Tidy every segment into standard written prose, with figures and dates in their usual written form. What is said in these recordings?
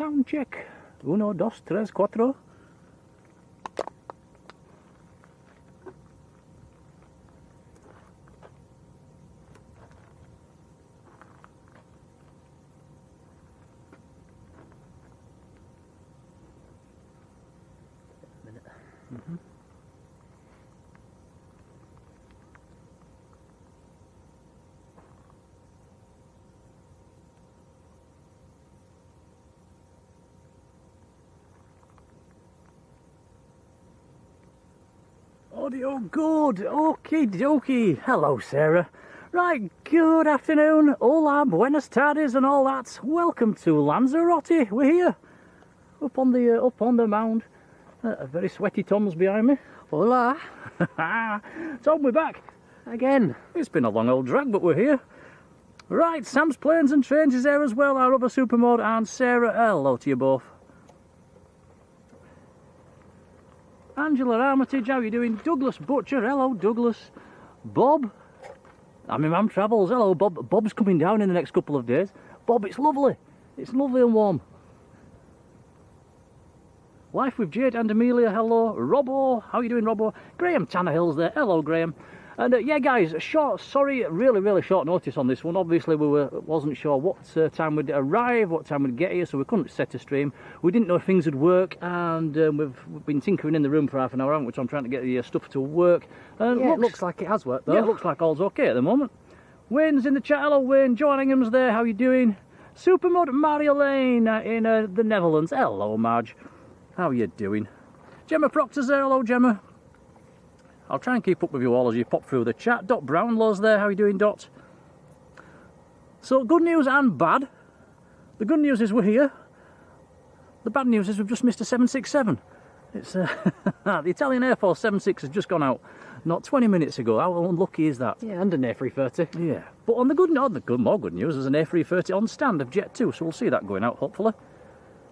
Sound check. Uno, dos, tres, cuatro. Mm-hmm. Audio good, okie dokie. Hello Sarah. Right, good afternoon, hola, buenas tardes and all that. Welcome to Lanzarote. We're here, up on the mound. A very sweaty Tom's behind me. Hola. Tom, we're back. Again. It's been a long old drag, but we're here. Right, Sam's Planes and Trains is there as well, our other supermod, and Sarah, hello to you both. Angela Armitage, how you doing? Douglas Butcher, hello Douglas. Bob, I'm in Mam Travels, hello Bob. Bob's coming down in the next couple of days. Bob, it's lovely and warm. Life with Jade and Amelia, hello. Robbo, how you doing Robbo? Graham Tannehill's there, hello Graham. And yeah guys, sorry, really short notice on this one. Obviously we wasn't sure what time we'd arrive, what time we'd get here, so we couldn't set a stream. We didn't know if things would work, and we've been tinkering in the room for half an hour, haven't we? So I'm trying to get the stuff to work. And yeah, it looks like it has worked though. Yeah, it looks like all's okay at the moment. Wayne's in the chat, hello Wayne. Joan Ingham's there, how you doing? Supermod Marjolein in the Netherlands, hello Marge. How you doing? Gemma Proctor's there, hello Gemma. I'll try and keep up with you all as you pop through the chat. Dot Brownlow's there, how you doing Dot? So good news and bad. The good news is we're here. The bad news is we've just missed a 767. It's the Italian Air Force 76 has just gone out not 20 minutes ago. How unlucky is that? Yeah, and an A330. Yeah, but on the more good news, there's an A330 on stand of Jet 2, so we'll see that going out hopefully.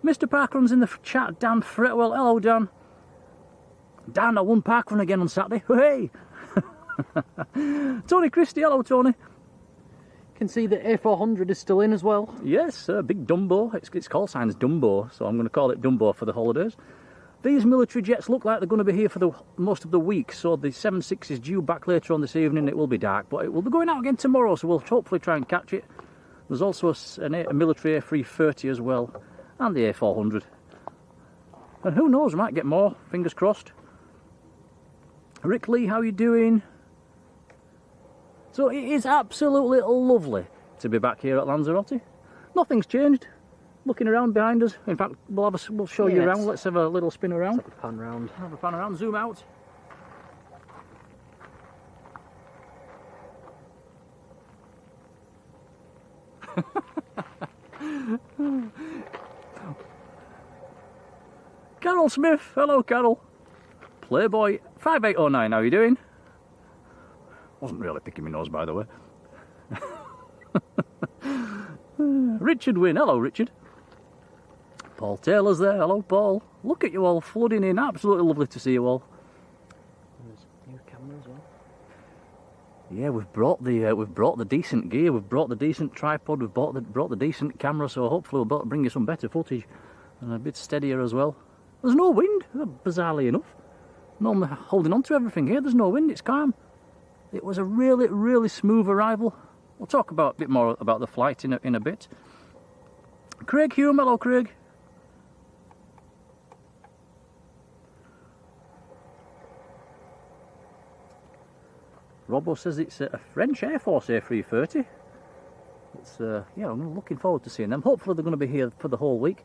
Mr. Parkrun's in the chat, Dan Fretwell, hello Dan. Dan, I won Parkrun again on Saturday, hey! Tony Christie, hello Tony. Can see that A400 is still in as well. Yes, big Dumbo, its call sign's Dumbo, so I'm going to call it Dumbo for the holidays. These military jets look like they're going to be here for most of the week, so the 76 is due back later on this evening. It will be dark, but it will be going out again tomorrow, so we'll hopefully try and catch it. There's also a military A330 as well, and the A400. And who knows, we might get more, fingers crossed. Rick Lee, how you doing? So it is absolutely lovely to be back here at Lanzarote. Nothing's changed. Looking around behind us. In fact, we'll show you around. Let's have a little spin around. Let's have a pan round. Have a pan around. Zoom out. Carol Smith, hello Carol. Playboy 5809, how you doing? Wasn't really picking my nose by the way. Richard Wynne, hello Richard. Paul Taylor's there, hello Paul. Look at you all flooding in, absolutely lovely to see you all. There's a new camera as well. Yeah, we've brought the decent gear, we've brought the decent tripod, we've brought the decent camera, so hopefully we'll bring you some better footage and a bit steadier as well. There's no wind, bizarrely enough. Normally holding on to everything here, there's no wind, it's calm. It was a really smooth arrival. We'll talk a bit more about the flight in a bit. Craig Hume, hello Craig. Robbo says it's a French Air Force A330. It's yeah, I'm looking forward to seeing them. Hopefully they're going to be here for the whole week.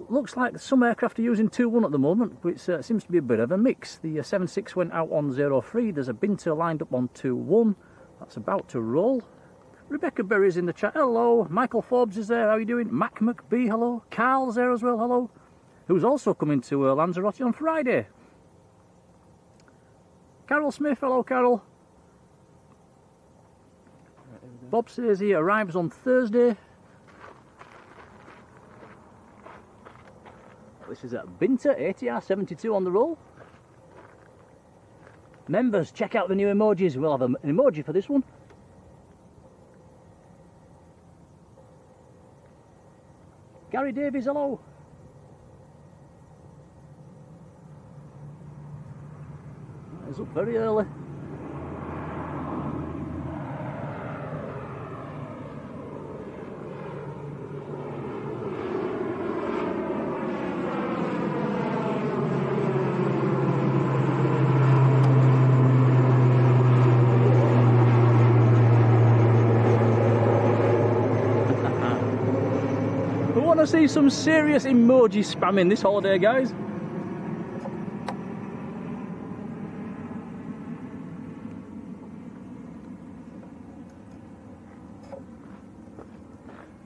Looks like some aircraft are using 2-1 at the moment, which seems to be a bit of a mix. The 76 went out on 03, there's a Binter lined up on 2-1. That's about to roll. Rebecca Berry's in the chat, hello. Michael Forbes is there, how are you doing? Mac McBee, hello. Carl's there as well, hello. Who's also coming to Lanzarote on Friday. Carol Smith, hello Carol. Bob says he arrives on Thursday. This is at Binter, ATR 72 on the roll. Members, check out the new emojis. We'll have an emoji for this one. Gary Davies, hello. He's up very early. See some serious emoji spamming this holiday, guys.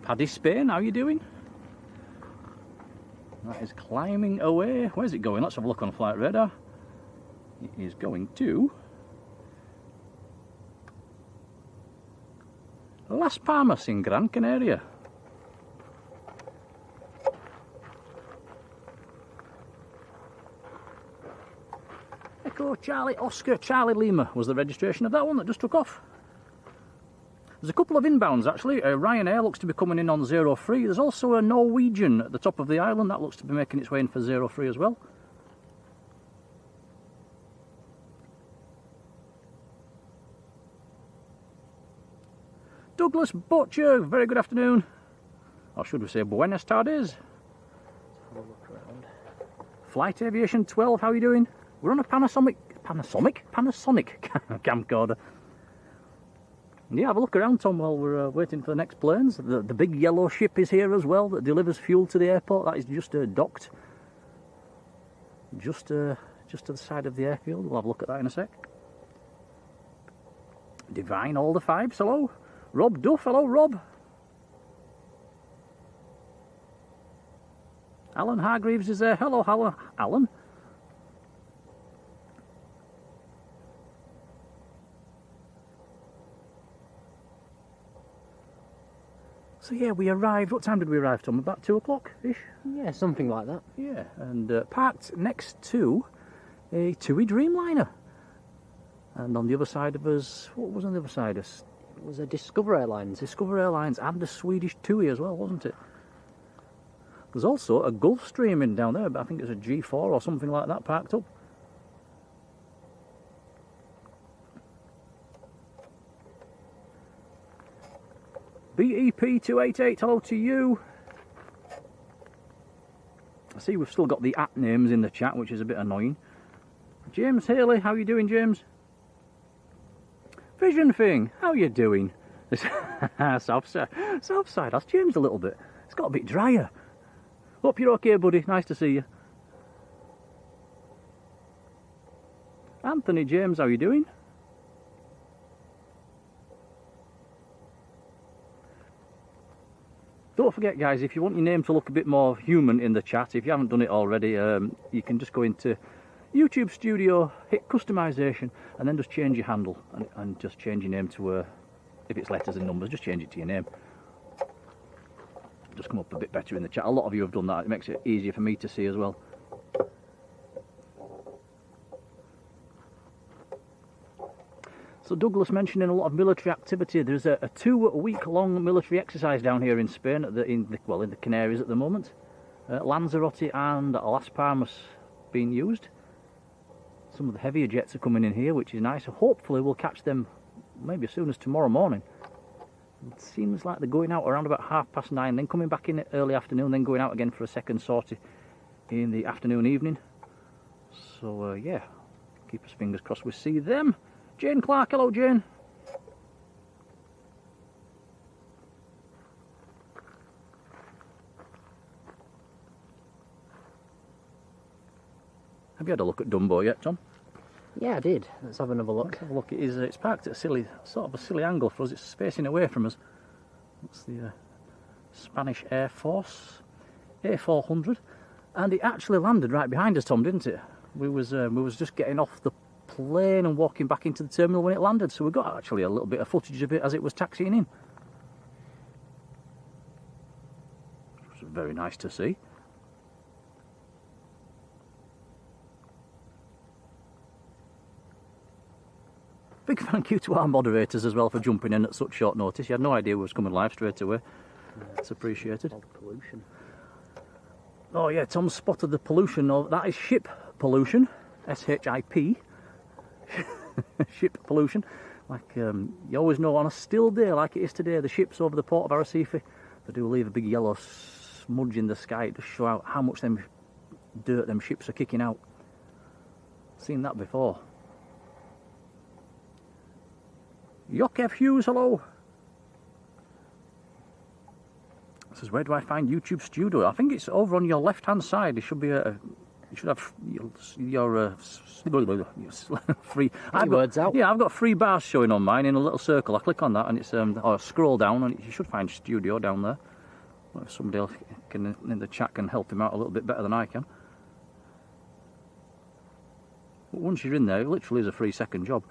Paddy Spain, how you doing? That is climbing away. Where's it going? Let's have a look on flight radar. It is going to Las Palmas in Gran Canaria. Charlie Oscar Charlie Lima was the registration of that one that just took off. There's a couple of inbounds actually. Ryanair looks to be coming in on 03. There's also a Norwegian at the top of the island that looks to be making its way in for 03 as well. Douglas Butcher, very good afternoon. Or should we say buenas tardes? Let's have a look around. Flight Aviation 12, how are you doing? We're on a Panasonic camcorder. Yeah, have a look around, Tom, while we're waiting for the next planes. The big yellow ship is here as well that delivers fuel to the airport. That is just docked. Just to the side of the airfield. We'll have a look at that in a sec. Divine all the fives, hello. Rob Duff, hello Rob. Alan Hargreaves is there. Hello, Alan. So yeah, we arrived, what time did we arrive, Tom? About 2 o'clock-ish? Yeah, something like that. Yeah, and parked next to a TUI Dreamliner. And on the other side of us, what was on the other side of us? It was a Discover Airlines. Discover Airlines and a Swedish TUI as well, wasn't it? There's also a Gulfstream in down there, but I think it's a G4 or something like that parked up. BEP288, hello to you. I see we've still got the @ names in the chat, which is a bit annoying. James Haley, how are you doing, James? Vision Thing, how are you doing? Southside, that's changed a little bit. It's got a bit drier. Hope you're okay, buddy. Nice to see you. Anthony James, how are you doing? Don't forget, guys, if you want your name to look a bit more human in the chat, if you haven't done it already, you can just go into YouTube Studio, hit customization, and then just change your handle and just change your name to, if it's letters and numbers, just change it to your name. Just come up a bit better in the chat. A lot of you have done that. It makes it easier for me to see as well. So Douglas mentioning a lot of military activity. There's a 2-week-long military exercise down here in Spain, in the Canaries at the moment. Lanzarote and Las Palmas being used. Some of the heavier jets are coming in here, which is nice. Hopefully we'll catch them maybe as soon as tomorrow morning. It seems like they're going out around about 9:30, then coming back in early afternoon, then going out again for a second sortie in the afternoon, evening. So yeah, keep us fingers crossed we see them. Jane Clark, hello Jane. Have you had a look at Dumbo yet, Tom? Yeah, I did. Let's have another look. Let's have a look. It's parked at a sort of a silly angle for us. It's facing away from us. That's the Spanish Air Force A400, and it actually landed right behind us, Tom, didn't it? We was just getting off the plane and walking back into the terminal when it landed, so we got actually a little bit of footage of it as it was taxiing in. It was very nice to see. Big thank you to our moderators as well for jumping in at such short notice. You had no idea we was coming live straight away. It's appreciated. Pollution. Oh yeah, Tom spotted the pollution. That is ship pollution, S-H-I-P. Ship pollution. Like you always know on a still day like it is today, the ships over the port of Arrecife, they do leave a big yellow smudge in the sky to show out how much them dirt them ships are kicking out. Seen that before. Yokev Hughes, hello. Says, where do I find YouTube Studio? I think it's over on your left hand side. It should be you should have your free. I've words out. Yeah, I've got 3 bars showing on mine in a little circle. I click on that and it's or scroll down and you should find Studio down there. Well, if somebody else can in the chat can help him out a little bit better than I can. But once you're in there, it literally is a 3-second job.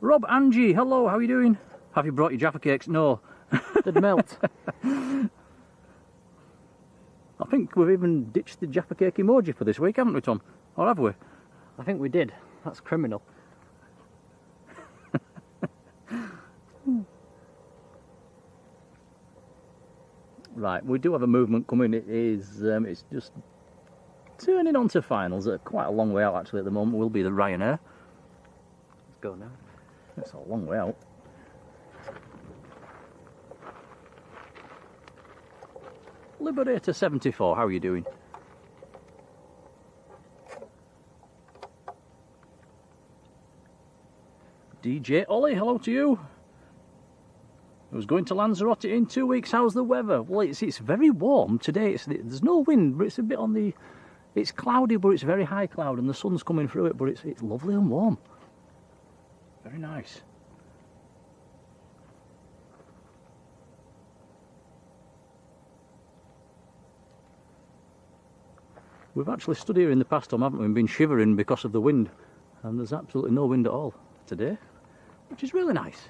Rob Angie, hello. How are you doing? Have you brought your Jaffa cakes? No. Did melt. I think we've even ditched the Jaffa cake emoji for this week, haven't we, Tom? Or have we? I think we did. That's criminal. Right, we do have a movement coming. It is, it's just turning on to finals. Quite a long way out actually at the moment. Will be the Ryanair. Let's go now. It's a long way out. Liberator 74, how are you doing? DJ Ollie, hello to you. I was going to Lanzarote in 2 weeks. How's the weather? Well, it's very warm today. There's no wind, but it's a bit on the... It's cloudy, but it's very high cloud, and the sun's coming through it, but it's lovely and warm. Very nice. We've actually stood here in the past, Tom, haven't we? We've been shivering because of the wind, and there's absolutely no wind at all today, which is really nice.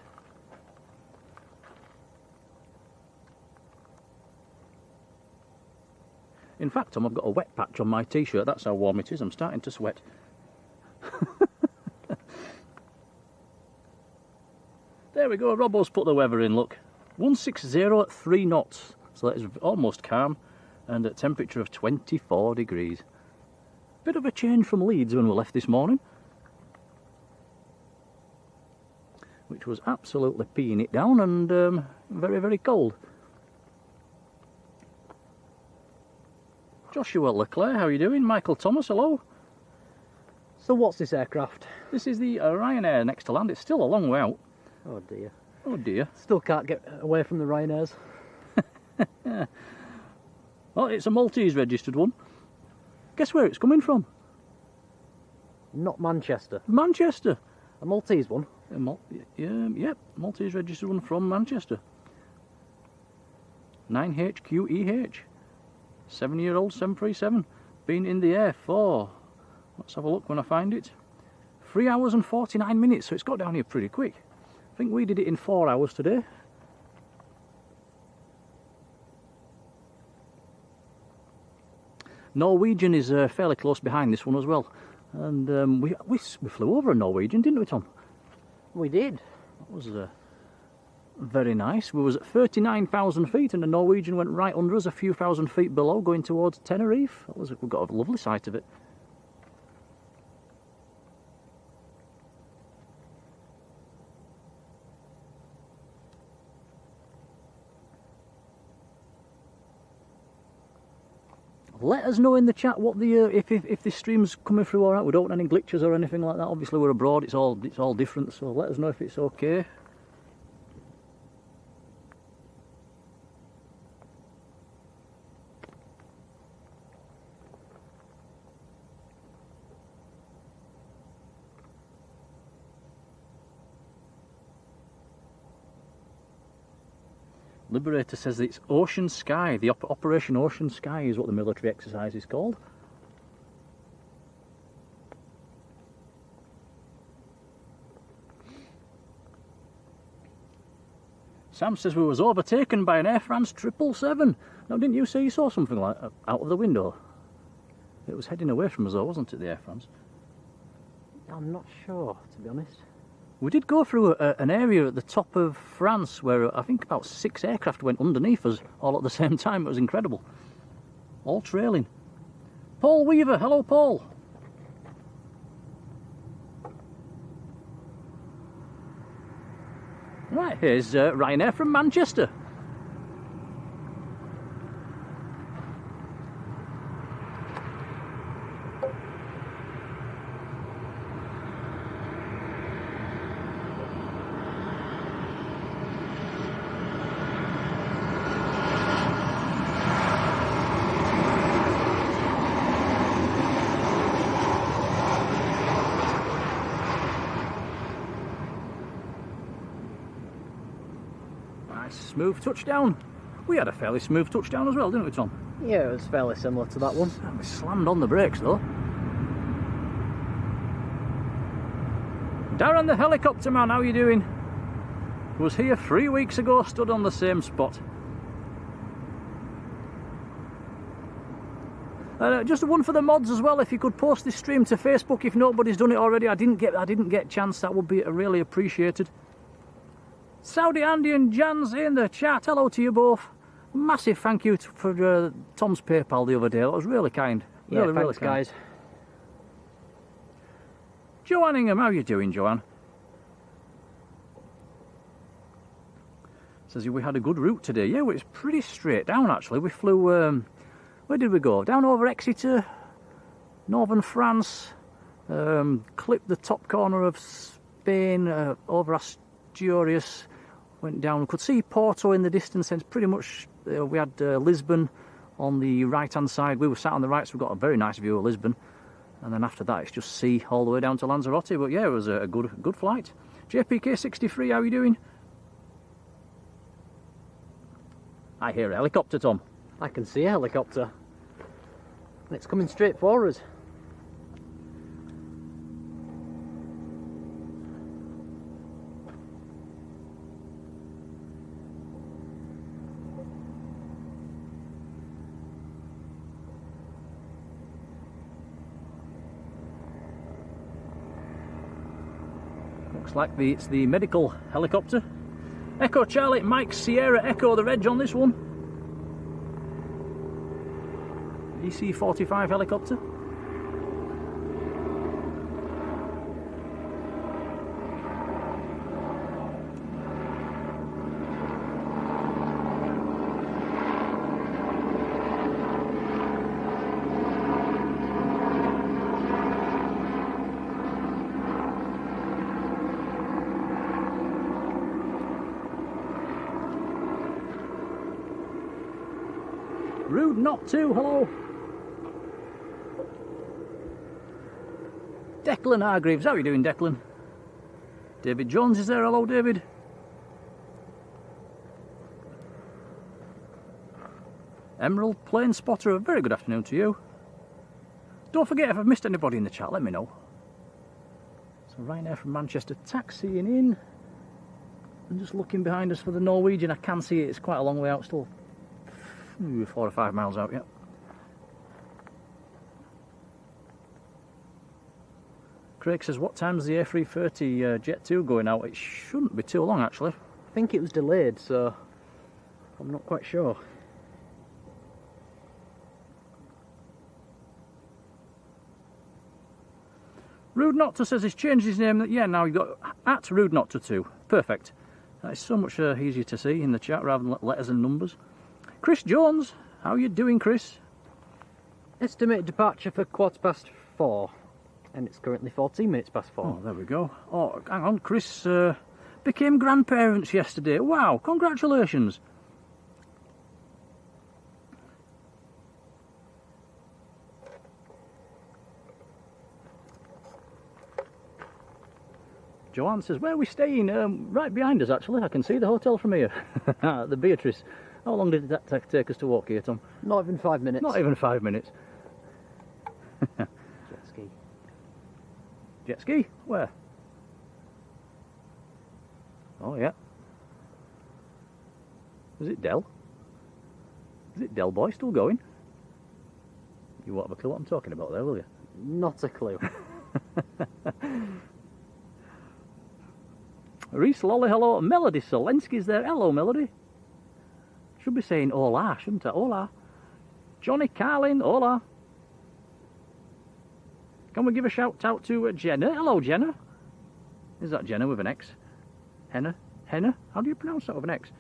In fact, Tom, I've got a wet patch on my t-shirt. That's how warm it is. I'm starting to sweat. There we go. Robbo's put the weather in, look. 160 at 3 knots. So that is almost calm. And a temperature of 24 degrees. Bit of a change from Leeds when we left this morning. Which was absolutely peeing it down and very, very cold. Joshua Leclerc, how are you doing? Michael Thomas, hello. So what's this aircraft? This is the Ryanair next to land. It's still a long way out. Oh dear. Oh dear. Still can't get away from the Ryanairs. Yeah. Well, it's a Maltese registered one. Guess where it's coming from? Not Manchester. Manchester. A Maltese one? Yep, Maltese registered one from Manchester. 9HQEH. 7-year-old 737. Been in the air for, let's have a look when I find it, 3 hours and 49 minutes, so it's got down here pretty quick. I think we did it in 4 hours today. Norwegian is fairly close behind this one as well, and we flew over a Norwegian, didn't we, Tom? We did. That was very nice. We was at 39,000 feet and the Norwegian went right under us a few thousand feet below, going towards Tenerife. We got a lovely sight of it. Let us know in the chat what the if this stream's coming through all right. We don't want any glitches or anything like that. Obviously we're abroad. It's all different. So let us know if it's okay. Liberator says it's Ocean Sky. The Operation Ocean Sky is what the military exercise is called. Sam says we was overtaken by an Air France 777. Now, didn't you say you saw something like that out of the window? It was heading away from us though, wasn't it, the Air France? I'm not sure, to be honest. We did go through an area at the top of France where I think about 6 aircraft went underneath us all at the same time. It was incredible. All trailing. Paul Weaver, hello Paul. Right, here's Ryanair from Manchester. Smooth touchdown. We had a fairly smooth touchdown as well, didn't we, Tom? Yeah, it was fairly similar to that one. We slammed on the brakes though. Darren the helicopter man, how you doing? Was here 3 weeks ago, stood on the same spot. Just one for the mods as well. If you could post this stream to Facebook, if nobody's done it already, I didn't get a chance. That would be really appreciated. Saudi Andy and Jan's in the chat. Hello to you both. Massive thank you for Tom's PayPal the other day. That was really kind. Yeah, really, thanks, really kind. guys. Joanne Ingham, how you doing, Joanne? Says we had a good route today. Yeah, well, it's pretty straight down actually. We flew, where did we go? Down over Exeter, northern France, clipped the top corner of Spain, over Asturias, went down. We could see Porto in the distance, and pretty much we had Lisbon on the right hand side. We were sat on the right, so we got a very nice view of Lisbon, and then after that it's just sea all the way down to Lanzarote. But yeah, it was a good flight. JPK63, how are you doing? I hear a helicopter, Tom. I can see a helicopter. And it's coming straight for us. Looks like it's the medical helicopter. Echo Charlie, Mike Sierra Echo, the reg on this one. EC-45 helicopter. Rude not to, hello. Declan Hargreaves, how are you doing, Declan? David Jones is there, hello David. Emerald Plane Spotter, a very good afternoon to you. Don't forget, if I've missed anybody in the chat, let me know. So Ryanair from Manchester taxiing in. And just looking behind us for the Norwegian, I can see it, it's quite a long way out still. 4 or 5 miles out, yeah. Craig says, what time's the A330 Jet 2 going out? It shouldn't be too long, actually. I think it was delayed, so I'm not quite sure. Rude Not To says he's changed his name. Yeah, now you've got at Rude Not To 2. Perfect. That is so much easier to see in the chat rather than letters and numbers. Chris Jones, how are you doing, Chris? Estimated departure for 4:15, and it's currently 14 minutes past 4. Oh, there we go. Oh, hang on, Chris became grandparents yesterday. Wow, congratulations. Joanne says, where are we staying? Right behind us, actually. I can see the hotel from here. The Beatrice. How long did that take us to walk here, Tom? Not even 5 minutes. Not even 5 minutes. Jet ski. Jet ski? Where? Oh, yeah. Is it Del? Is it Del Boy still going? You won't have a clue what I'm talking about there, will you? Not a clue. Reese Lolly, hello. Melody Solensky's there. Hello, Melody. Should be saying hola, shouldn't I? Hola. Johnny Carlin, hola. Can we give a shout out to Jenna? Hello, Jenna. Is that Jenna with an X? Henna? Henna? How do you pronounce that with an X?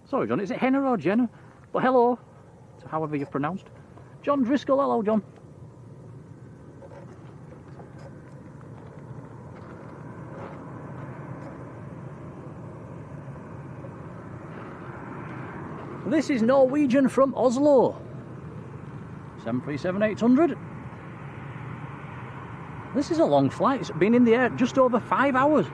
Sorry, John, is it Henna or Jenna? But hello, to however you're pronounced. John Driscoll, hello, John. This is Norwegian from Oslo. 737-800. This is a long flight. It's been in the air just over 5 hours.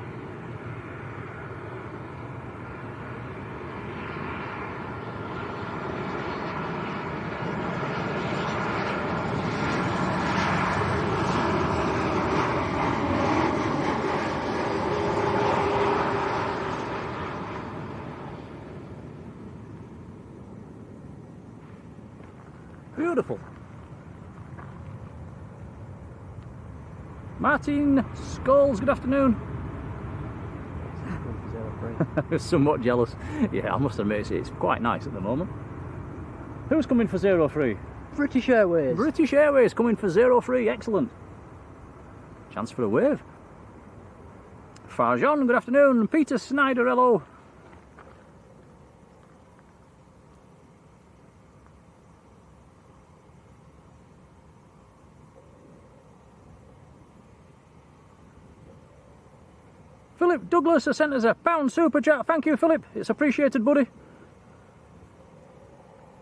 Beautiful. Martin Scholes, good afternoon. Somewhat jealous. Yeah, I must admit it's quite nice at the moment. Who's coming for 03? British Airways. British Airways coming for 03, excellent. Chance for a wave. Farjon, good afternoon. Peter Snyder, hello. Philip Douglas has sent us a £1 super chat. Thank you, Philip. It's appreciated, buddy.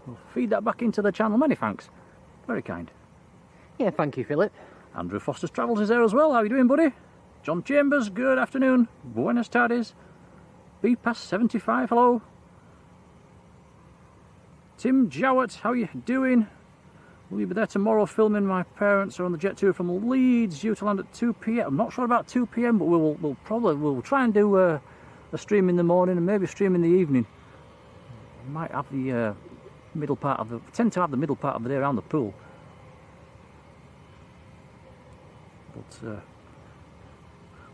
We'll feed that back into the channel. Many thanks. Very kind. Yeah, thank you, Philip. Andrew Foster's Travels is there as well. How are you doing, buddy? John Chambers, good afternoon. Buenas tardes. B past 75, hello. Tim Jowett, how are you doing? Will you be there tomorrow filming? My parents are on the jet tour from Leeds, due to land at 2 PM. I'm not sure about 2 PM, but we'll try and do a stream in the morning and maybe a stream in the evening. We might have the middle part of tend to have the middle part of the day around the pool. But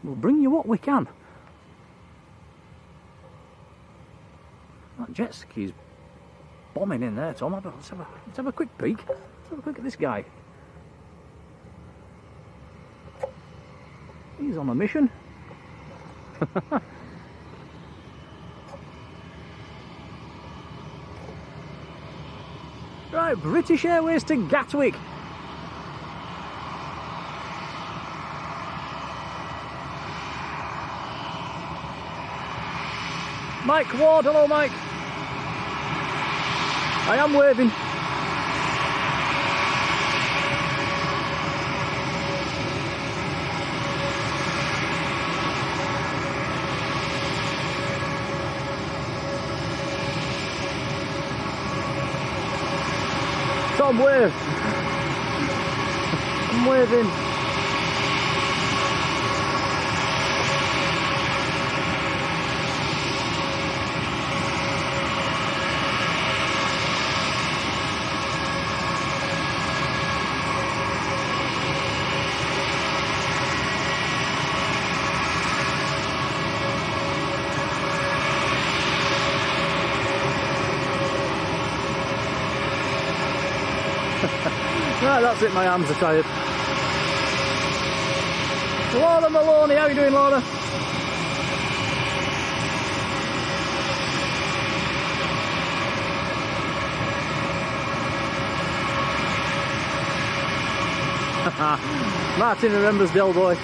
we'll bring you what we can. That jet ski's bombing in there, Tom. Let's have a quick peek. Let's have a quick at this guy. He's on a mission. Right, British Airways to Gatwick. Mike Ward, hello Mike. I am waving. Tom, wave. I'm waving. Right, that's it, my arms are tired. Laura Maloney, how are you doing, Laura? Martin remembers Del Boy.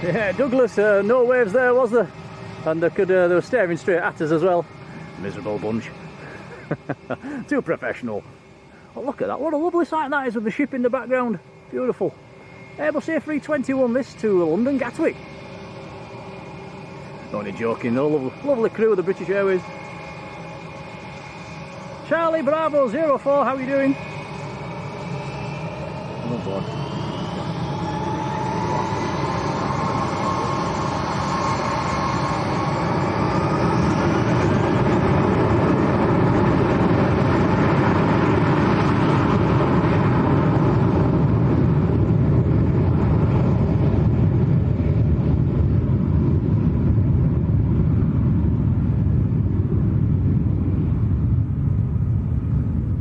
Yeah, Douglas, no waves there, was there? And they were staring straight at us as well. Miserable bunch. Too professional. Oh, look at that, what a lovely sight that is with the ship in the background. Beautiful. Airbus A321 this to London Gatwick. Only joking, though. Lovely crew of the British Airways. Charlie Bravo 04, how are you doing? Oh God.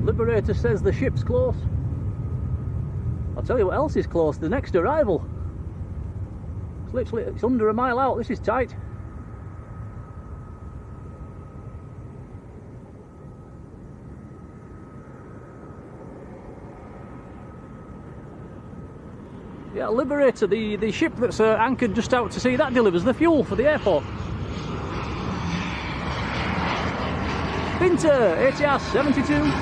Liberator says the ship's close. I'll tell you what else is close, the next arrival. It's literally, it's under a mile out, this is tight. Yeah, Liberator, the ship that's anchored just out to sea, that delivers the fuel for the airport. Pinter, ATR 72.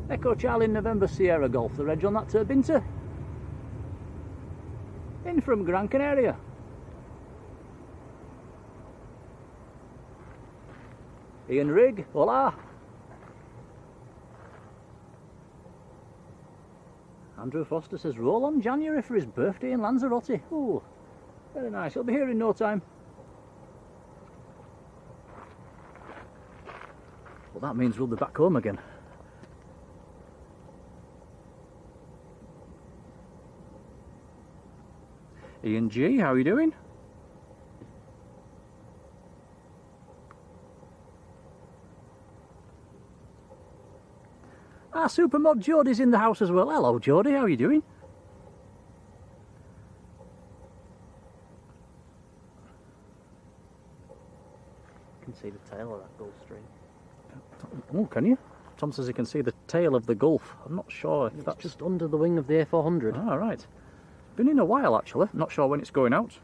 Echo Charlie November Sierra Golf, the reg on that Binter. In from Gran Canaria. Ian Rigg, hola. Andrew Foster says roll on January for his birthday in Lanzarote. Ooh, very nice. He'll be here in no time. Well, that means we'll be back home again. Ian G, how are you doing? Ah, Supermod Jodie's in the house as well. Hello Jodie, how are you doing? You can see the tail of that Gulf Stream. Oh, can you? Tom says he can see the tail of the Gulf. I'm not sure if that's just under the wing of the A400. Ah, right. Been in a while actually, not sure when it's going out.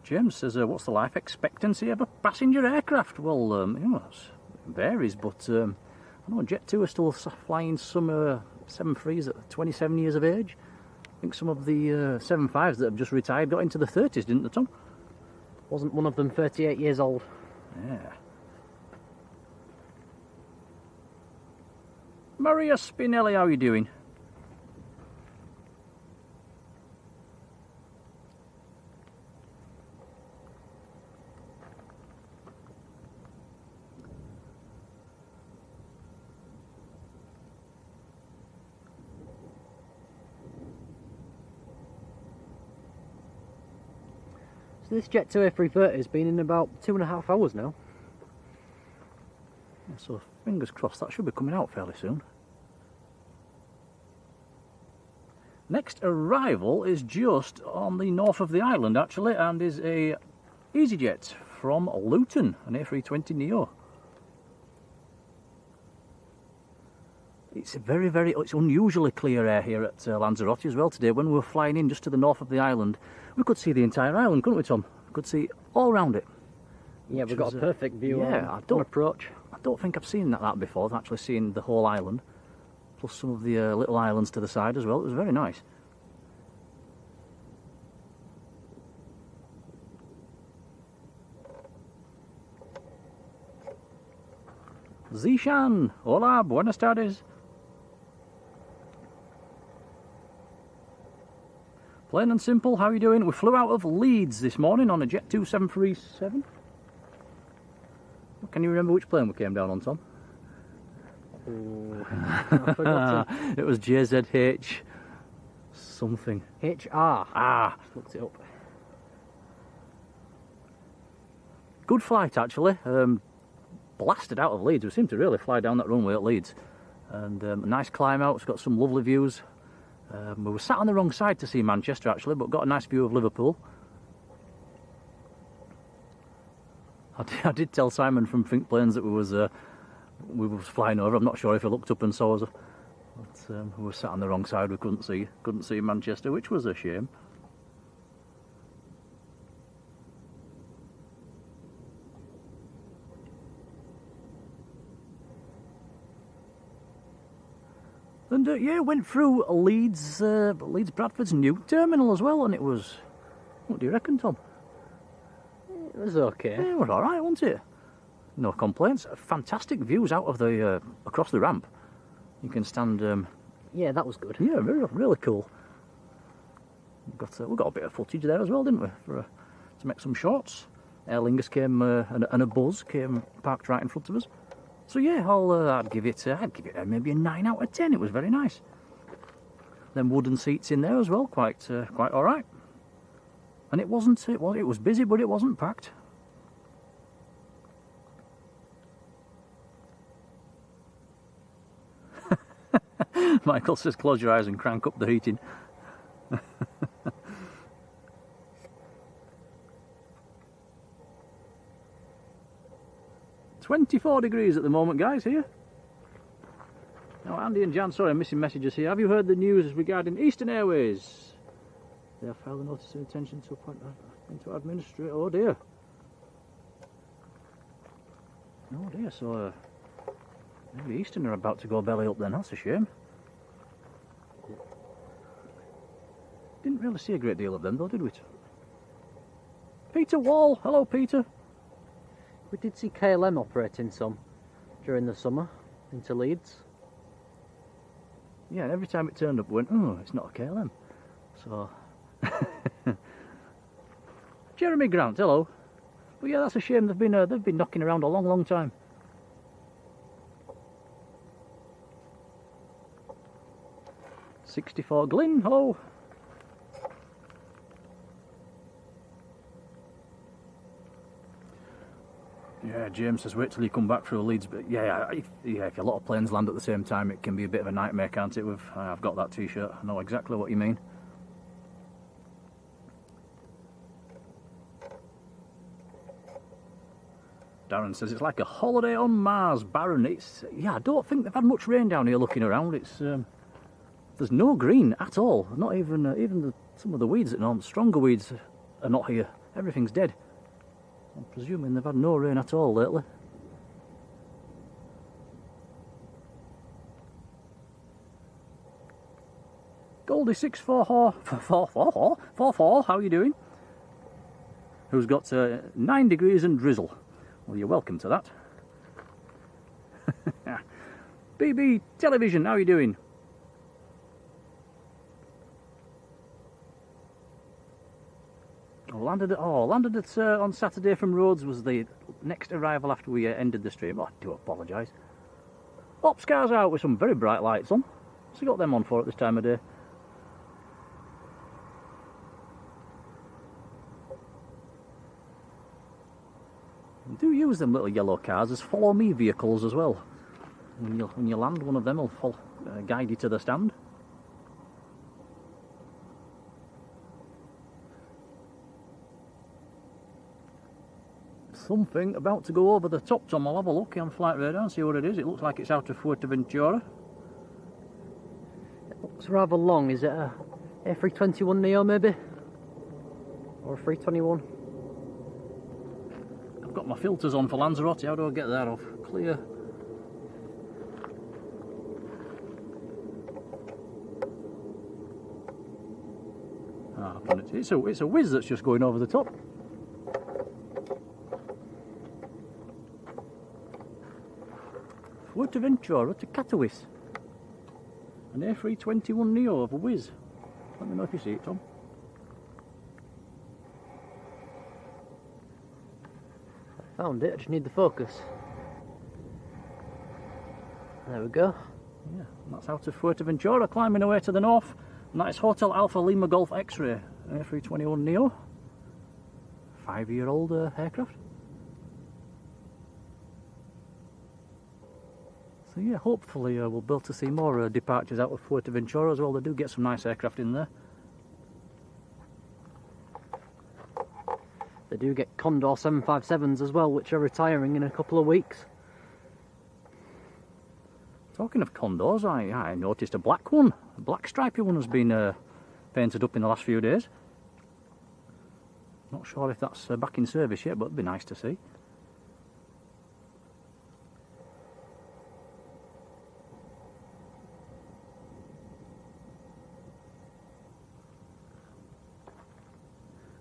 James says, what's the life expectancy of a passenger aircraft? Well, you know, it varies, but I know Jet2 are still flying some 7.3s at 27 years of age. I think some of the 7.5s that have just retired got into the 30s, didn't they, Tom? Wasn't one of them 38 years old? Yeah. Maria Spinelli, how are you doing? So this Jet2 A330 has been in about 2.5 hours now. So fingers crossed, that should be coming out fairly soon. Next arrival is just on the north of the island actually, and is a EasyJet from Luton, an A320neo. It's it's unusually clear air here at Lanzarote as well today. When we were flying in just to the north of the island, we could see the entire island, couldn't we, Tom? We could see all around it. Yeah, we've got a perfect view on approach. I don't think I've seen that before, I've actually seen the whole island. Plus some of the little islands to the side as well. It was very nice. Zishan, hola, buenas tardes. Plain and simple, how are you doing? We flew out of Leeds this morning on a Jet2 737. Can you remember which plane we came down on, Tom? Ooh, I've forgotten. It was JZH something. HR. Ah, just looked it up. Good flight actually. Blasted out of Leeds. We seem to really fly down that runway at Leeds. And a nice climb out. It's got some lovely views. We were sat on the wrong side to see Manchester actually, but got a nice view of Liverpool. I did tell Simon from Think Planes that we was flying over. I'm not sure if he looked up and saw us. But we were sat on the wrong side. We couldn't see Manchester, which was a shame. And yeah, went through Leeds Bradford's new terminal as well, and it was. What do you reckon, Tom? It was okay. Yeah, it was all right, wasn't it? No complaints. Fantastic views out of the across the ramp. You can stand. Yeah, that was good. Yeah, really cool. We got a bit of footage there as well, didn't we? To make some shots. Aer Lingus came and a Buzz came parked right in front of us. So yeah, I'd give it maybe a 9 out of 10. It was very nice. Then wooden seats in there as well, quite all right. And it was busy, but it wasn't packed. Michael says, close your eyes and crank up the heating. 24 degrees at the moment, guys, here. Now, Andy and Jan, sorry, I'm missing messages here. Have you heard the news regarding Eastern Airways? They have filed a notice of intention to appoint into administrator. Oh dear. Oh dear, so maybe Eastern are about to go belly up then. That's a shame. Didn't really see a great deal of them though, did we? Peter Wall, hello Peter. We did see KLM operating some during the summer into Leeds. Yeah, and every time it turned up, we went, oh, it's not a KLM. So, Jeremy Grant, hello. But yeah, that's a shame. They've been knocking around a long time. '64 Glyn, hello. Yeah, James says wait till you come back through Leeds. But yeah, if a lot of planes land at the same time, it can be a bit of a nightmare, can't it? I've got that T-shirt. I know exactly what you mean. Darren says it's like a holiday on Mars, Baron. I don't think they've had much rain down here. Looking around, there's no green at all. Not even some of the weeds stronger weeds are not here. Everything's dead. I'm presuming they've had no rain at all lately. Goldie 644, how are you doing? Who's got 9 degrees and drizzle. Well, you're welcome to that. BB Television, how are you doing? Landed on Saturday from Rhodes was the next arrival after we ended the stream. Oh, I do apologise. Ops cars out with some very bright lights on. What's he got them on for at this time of day? We do use them little yellow cars as follow me vehicles as well. When you land, one of them will guide you to the stand. Something about to go over the top, Tom. I'll have a look on flight radar and see what it is. It looks like it's out of Fuerteventura. It looks rather long. Is it a A321neo maybe? Or a 321? I've got my filters on for Lanzarote. How do I get that off? Clear. It's a whiz that's just going over the top. Fuerteventura to Katowice. An A321neo of a whiz. Let me know if you see it, Tom. Found it, I just need the focus. There we go. Yeah, and that's out of Fuerteventura, climbing away to the north. And that is Hotel Alpha Lima Golf X-Ray, an A321neo. 5-year-old aircraft. So yeah, hopefully we'll be able to see more departures out of Fuerteventura as well. They do get some nice aircraft in there. They do get Condor 757s as well, which are retiring in a couple of weeks. Talking of condos, I noticed a black one. A black stripy one has been painted up in the last few days. Not sure if that's back in service yet, but it'd be nice to see.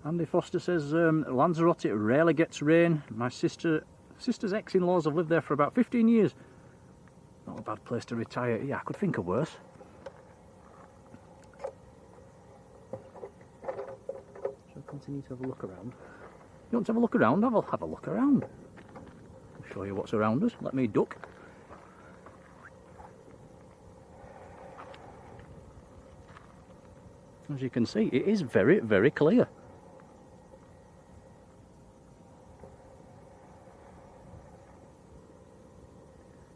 Andy Foster says, Lanzarote rarely gets rain. My sister's ex-in-laws have lived there for about 15 years. Not a bad place to retire. Yeah, I could think of worse. Shall we continue to have a look around? You want to have a look around? Have a look around. I'll show you what's around us. Let me duck. As you can see, it is very, very clear.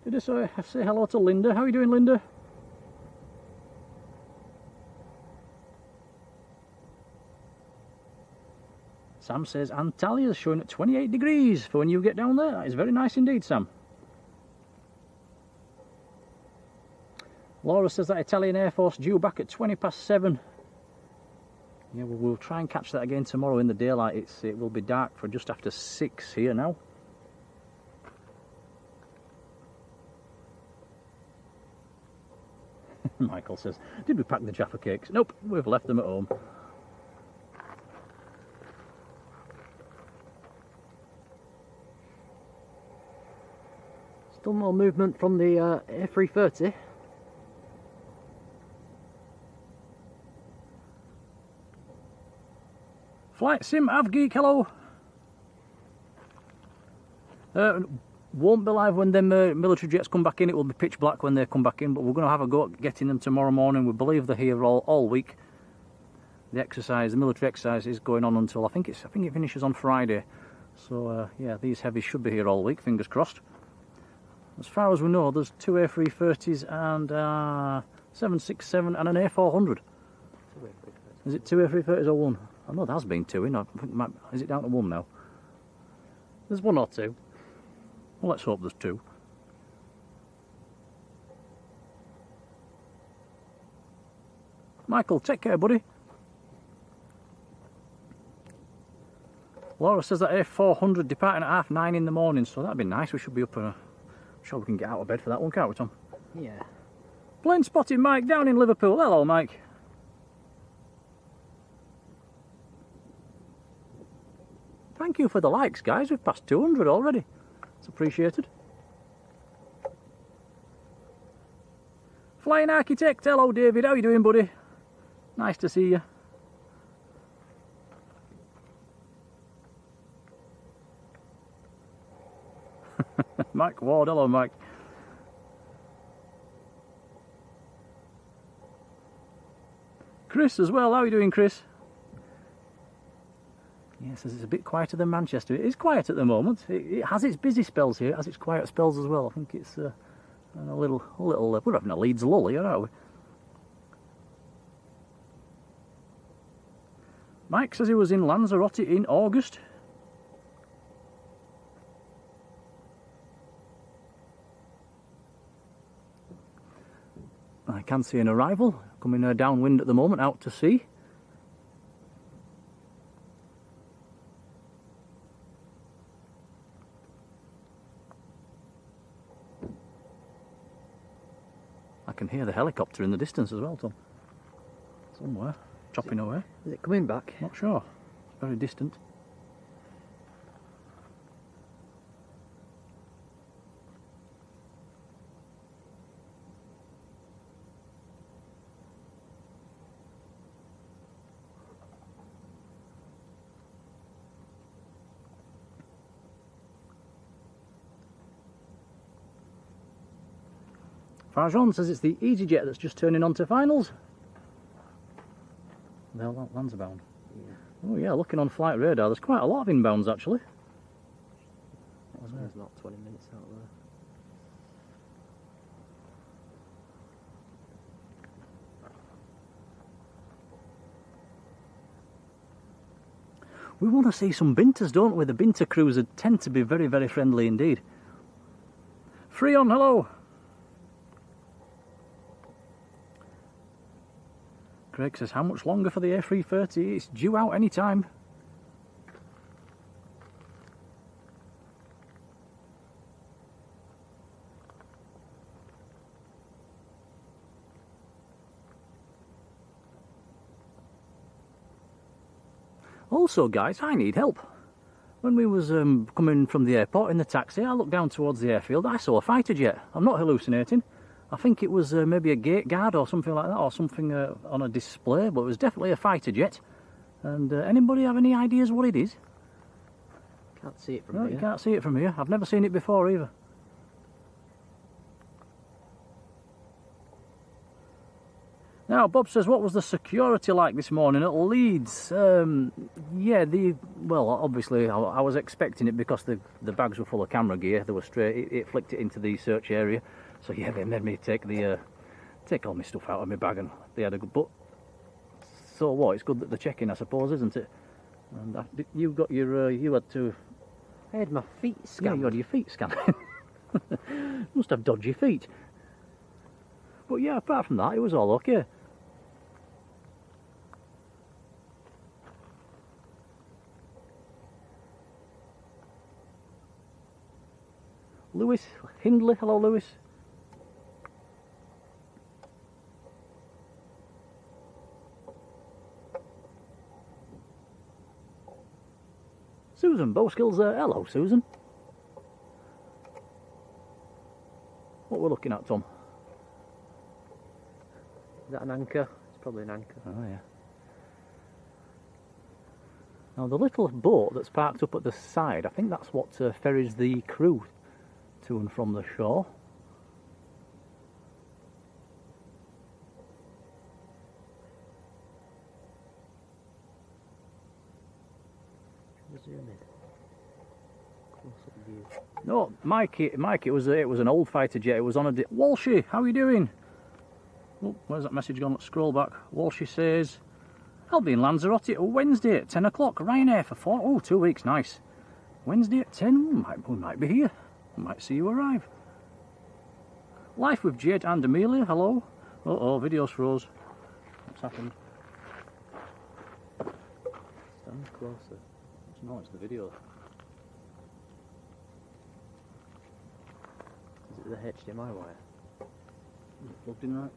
Did I say hello to Linda? How are you doing, Linda? Sam says Antalia's showing at 28 degrees for when you get down there. That is very nice indeed, Sam. Laura says that Italian Air Force due back at 7:20. Yeah, well, we'll try and catch that again tomorrow in the daylight. It will be dark for just after 6 here now. Michael says, did we pack the Jaffa cakes? Nope, we've left them at home. Still more movement from the A330. Flight Sim Avgeek, hello. Won't be live when them military jets come back in. It will be pitch black when they come back in, but we're going to have a go at getting them tomorrow morning. We believe they're here all week. The military exercise is going on until I think it finishes on Friday. So yeah, these heavies should be here all week. Fingers crossed. As far as we know, there's 2 A330s and 767 and an A400. Is it 2 A330s or 1? I know there has been 2 in. I think is it down to 1 now? There's 1 or 2. Well, let's hope there's 2. Michael, take care, buddy. Laura says that A400 departing at 9:30 in the morning, so that'd be nice. We should be up. I'm sure we can get out of bed for that one, can't we, Tom? Yeah. Plane spotted Mike down in Liverpool. Hello, Mike. Thank you for the likes, guys. We've passed 200 already. It's appreciated. Flying Architect, hello David, how you doing, buddy? Nice to see you. Mike Ward, hello Mike. Chris as well, how are you doing, Chris? Yes, it's a bit quieter than Manchester. It is quiet at the moment. It has its busy spells here, it has its quiet spells as well. I think it's a little. We're having a Leeds lull here, aren't we? Mike says he was in Lanzarote in August. I can see an arrival coming downwind at the moment, out to sea. I can hear the helicopter in the distance as well, Tom. Somewhere, chopping away. Is it coming back? Not sure. It's very distant. Farjon says it's the EasyJet that's just turning on to finals. They're Lanzabound. Yeah. Oh yeah, looking on flight radar, there's quite a lot of inbounds actually. There's not 20 minutes out there. We want to see some binters, don't we? The binter crews tend to be very, very friendly indeed. Freon, hello. Craig says, how much longer for the A330? It's due out any time. Also, guys, I need help. When we was coming from the airport in the taxi, I looked down towards the airfield. I saw a fighter jet. I'm not hallucinating. I think it was maybe a gate guard or something like that, or something on a display, but it was definitely a fighter jet. And anybody have any ideas what it is? Can't see it from No, here. you can't see it from here. I've never seen it before either. Now, Bob says, what was the security like this morning at Leeds? Yeah, well, obviously, I was expecting it because the bags were full of camera gear. They were straight, it flicked it into the search area. So, yeah, they made me take all my stuff out of my bag, and they had a good, but so what? It's good that they're checking, I suppose, isn't it? And you got your, you had to... I had my feet Yeah, scanned. you had your feet scanned. Must have dodgy feet. But yeah, apart from that, it was all okay. Lewis Hindley, hello Lewis. Susan Bowskill's there. Hello Susan. What we're looking at, Tom? Is that an anchor? It's probably an anchor. Oh yeah. Now the little boat that's parked up at the side, I think that's what ferries the crew to and from the shore. Zoom in. Close up view. No, Mike, it was an old fighter jet. It was on a Walshy, how are you doing? Oh, where's that message gone? Let's scroll back. Walshy says, I'll be in Lanzarote Wednesday at 10 o'clock. Ryanair for 4. Oh, 2 weeks, nice. Wednesday at 10. We might be here. I might see you arrive. Life with Jade and Amelia. Hello. Oh, video's froze. What's happened? Stand closer. No, it's the video. Is it the HDMI wire? Is it plugged in right?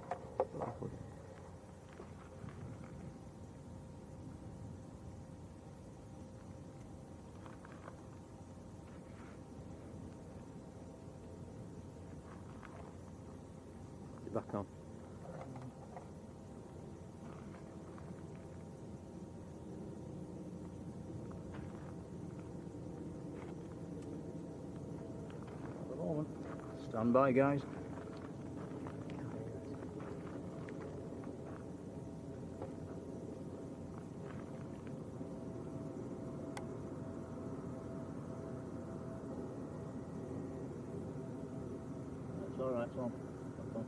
Is it back on? At the moment. Stand by, guys. That's all right, Tom. That's all.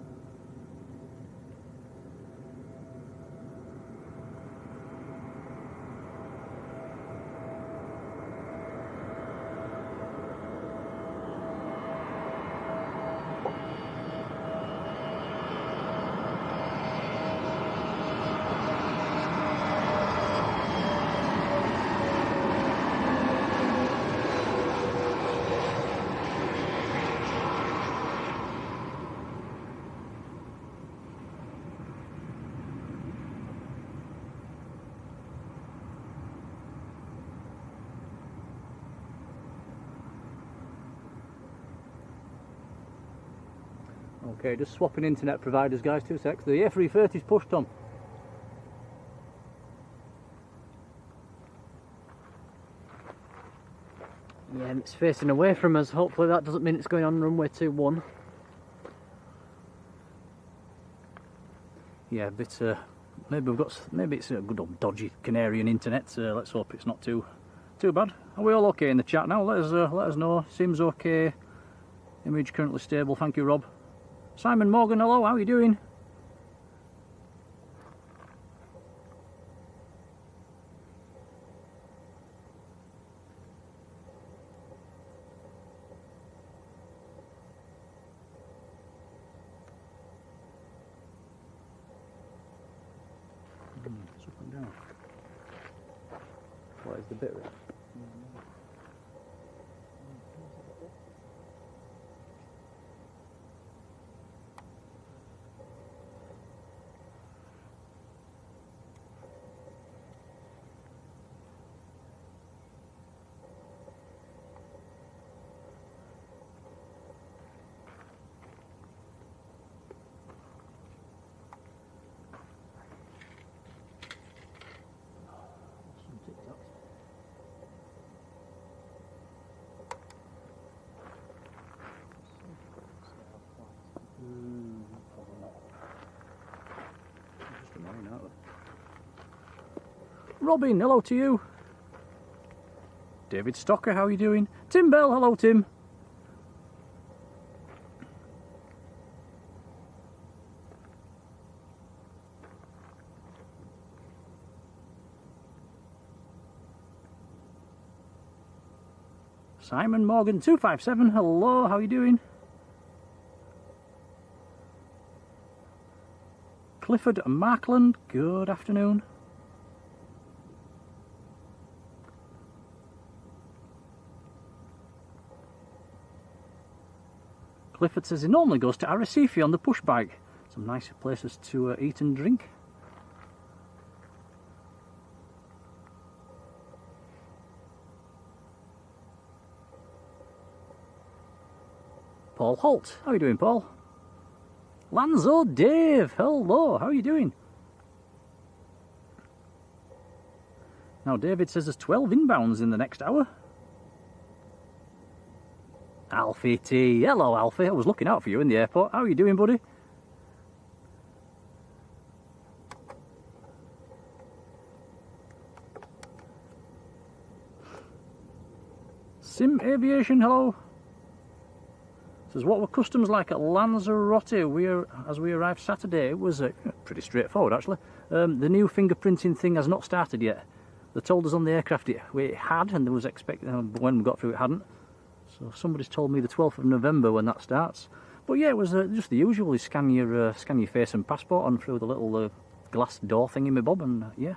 Okay, just swapping internet providers, guys. 2 secs. The A330's pushed, Tom. Yeah, and it's facing away from us. Hopefully that doesn't mean it's going on runway 21. Yeah, but maybe it's a good old dodgy Canarian internet. Let's hope it's not too bad. Are we all okay in the chat now? Let us know. Seems okay. Image currently stable. Thank you, Rob. Simon Morgan, hello. How are you doing? is the bit right. Robin, hello to you. David Stocker, how are you doing? Tim Bell, hello Tim. Simon Morgan 257, hello, how are you doing? Clifford Markland, good afternoon. Clifford says he normally goes to Arrecife on the push bike. Some nicer places to eat and drink. Paul Holt, how are you doing, Paul? Lanzo Dave, hello, how are you doing? Now David says there's 12 inbounds in the next hour. Alfie T, hello Alfie, I was looking out for you in the airport. How are you doing, buddy? Sim Aviation, hello. Says, what were customs like at Lanzarote as we arrived Saturday? It was pretty straightforward actually. The new fingerprinting thing has not started yet. They told us on the aircraft it had, and there was expecting when we got through it hadn't. So somebody's told me the 12th of November when that starts. But yeah, it was just the usual. You scan your face and passport on through the little glass door thingy bob, and yeah,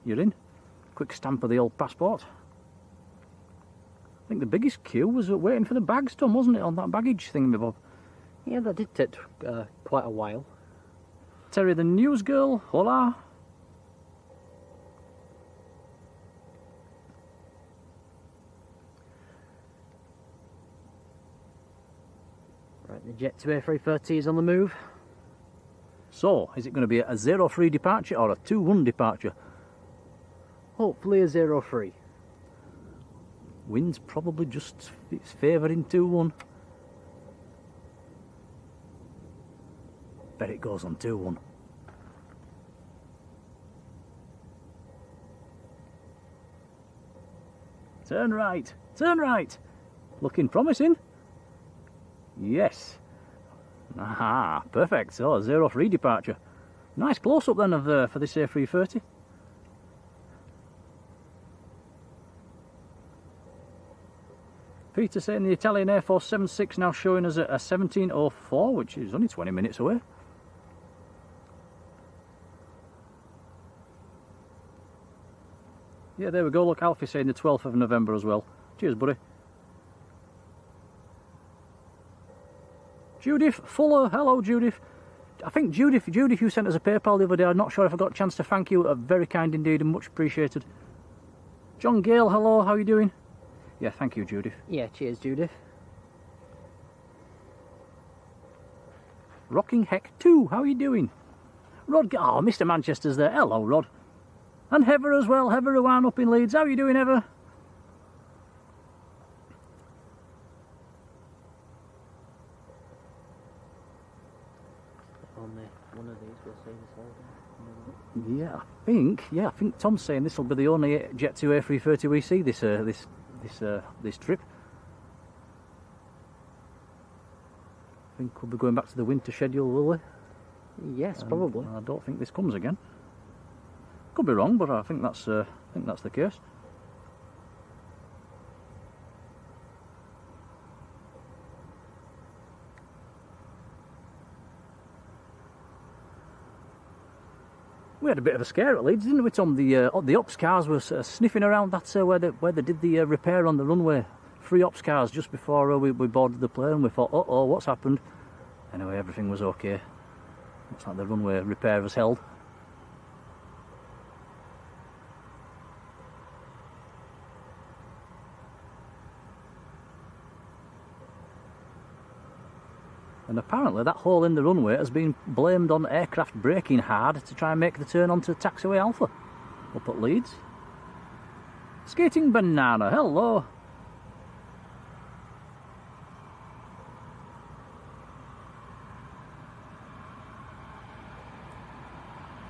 you're in. Quick stamp of the old passport. I think the biggest queue was waiting for the bags, Tom, wasn't it, on that baggage thingy bob? Yeah, that did take quite a while. Terry the news girl, hola. Right, the Jet 2A330 is on the move. So, is it going to be a 03 departure or a 21 departure? Hopefully a 03. Wind's probably just it's favouring 2-1. Bet it goes on 2-1. Turn right, turn right. Looking promising. Yes. Aha, perfect. So, 03 departure. Nice close-up then of for this A330. Peter saying the Italian Air Force 76 now showing us a 1704, which is only 20 minutes away. Yeah, there we go. Look, Alfie saying the 12th of November as well. Cheers, buddy. Judith Fuller, hello Judith. I think Judith, you sent us a PayPal the other day. I'm not sure if I got a chance to thank you. Very kind indeed and much appreciated. John Gale, hello, how are you doing? Yeah, thank you, Judith. Yeah, cheers, Judith. Rocking Heck 2, how are you doing? Rod, oh, Mr. Manchester's there. Hello, Rod. And Heather as well. Heather Ruan up in Leeds. How are you doing, Heather? One of these we'll see this whole day. Yeah, I think Tom's saying this will be the only Jet 2 A330 we see this trip. I think we'll be going back to the winter schedule, will we? Yes, probably. I don't think this comes again. Could be wrong, but I think that's the case. We had a bit of a scare at Leeds, didn't we, Tom? The ops cars were sniffing around. That's where they did the repair on the runway. 3 ops cars just before we boarded the plane. We thought, uh-oh, what's happened? Anyway, everything was okay. Looks like the runway repair has held. And apparently that hole in the runway has been blamed on aircraft braking hard to try and make the turn onto taxiway Alpha up at Leeds. Skating Banana, hello.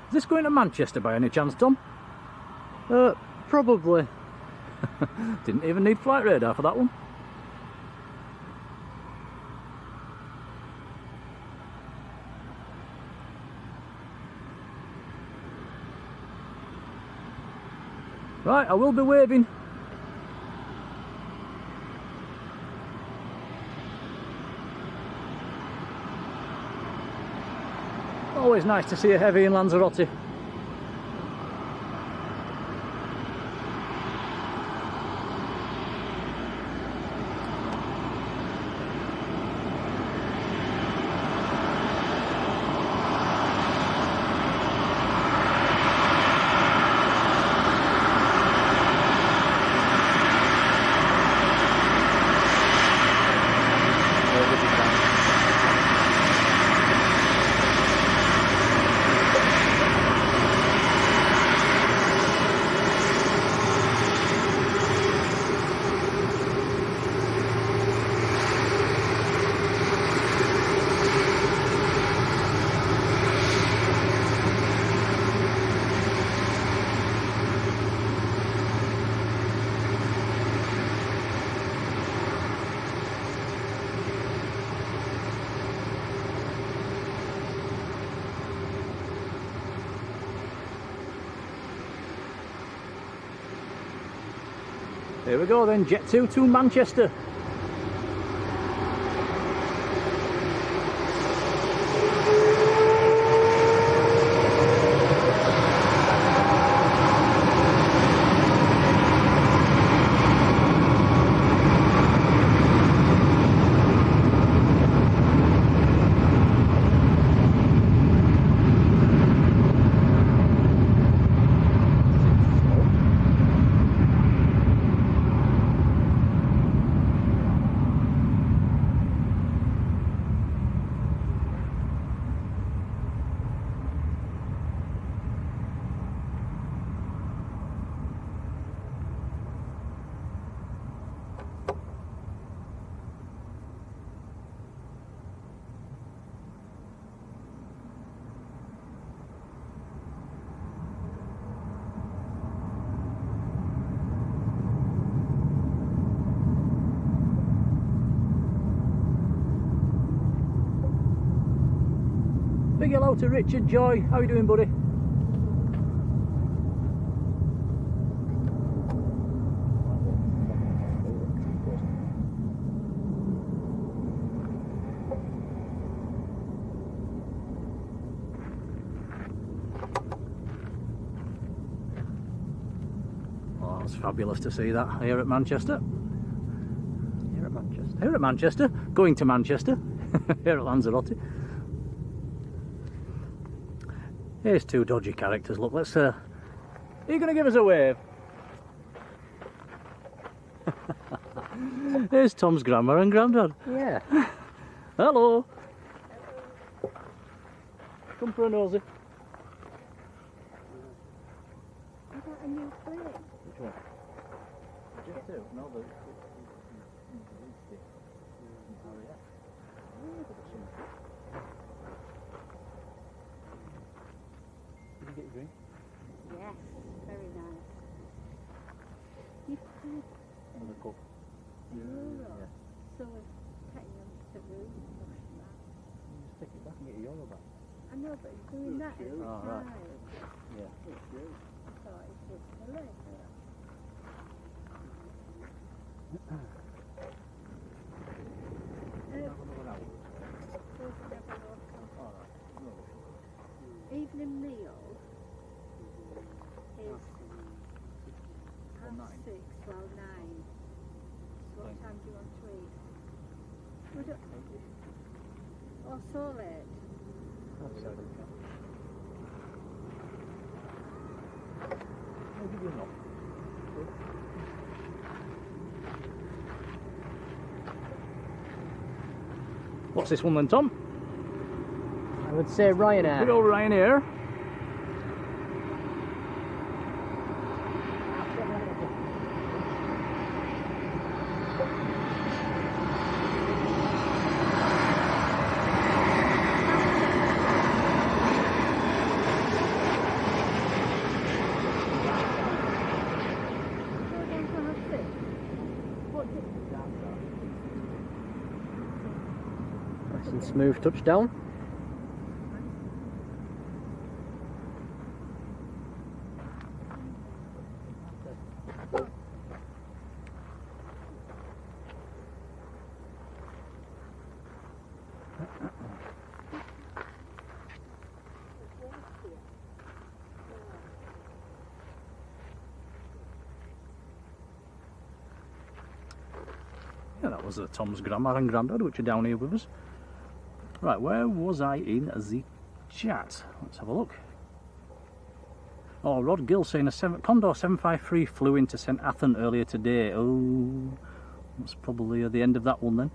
Is this going to Manchester by any chance, Tom? Probably. Didn't even need flight radar for that one. Right, I will be waving. Always nice to see a heavy in Lanzarote. Here we go then, Jet 2 to Manchester. Big hello to Richard Joy. How are you doing, buddy? Oh, it's fabulous to see that here at Manchester. Here at Manchester. Here at Manchester. Going to Manchester. Here at Lanzarote. Here's 2 dodgy characters. Look, let's. Are you going to give us a wave? Here's Tom's grandma and granddad. Yeah. Hello. Come for a nosy. I got a new plane. Which one? Just 2? No, the. Did you get your drink? Yes, very nice. You paid On the cup. €1. Yeah. So we're taking them to the room. Just take it back and get your euro back. I know, but it's doing that every Oh, time. right. Yeah. I thought it was silly. Evening meal, you want to eat? We don't... Oh, so late. Half 7. I'll give you a knock. What's this one then, Tom? I would say Ryanair. Good old Ryanair. Go down to half 6. What did... Nice and smooth touchdown. Yeah, that was Tom's grandma and granddad, which are down here with us. Right, where was I in the chat? Let's have a look. Oh, Rod Gill saying a Condor 753 flew into St Athan earlier today. Oh, that's probably the end of that one then.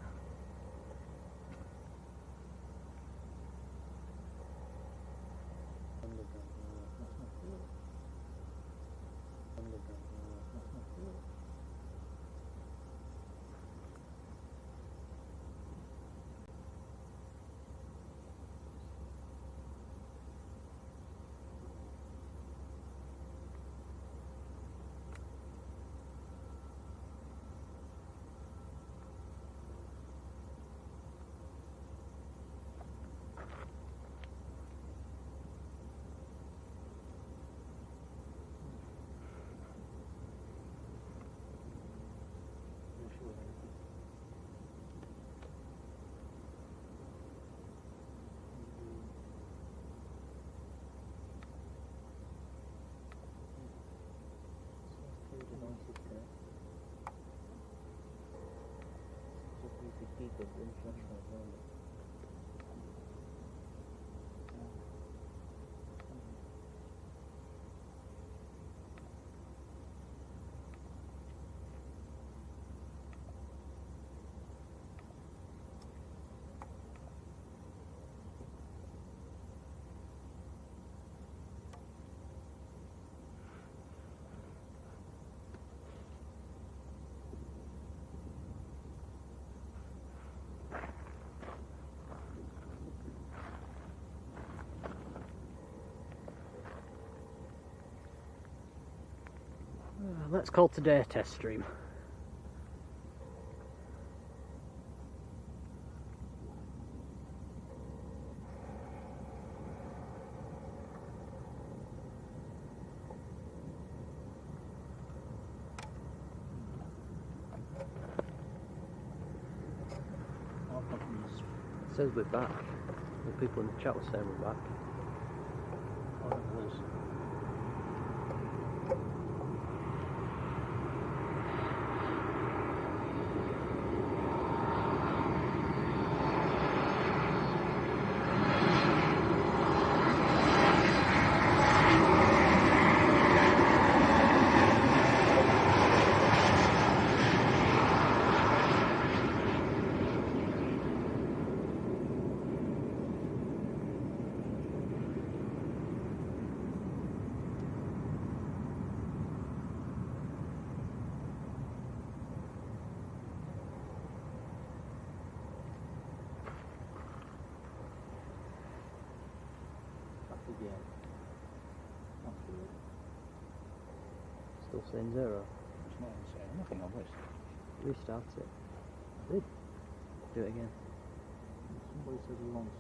Let's call today a test stream. It says we're back. The people in the chat were saying we're back. Still saying 0. It's not saying nothing on this. Restart it. I did. Do it again. Somebody says we want to.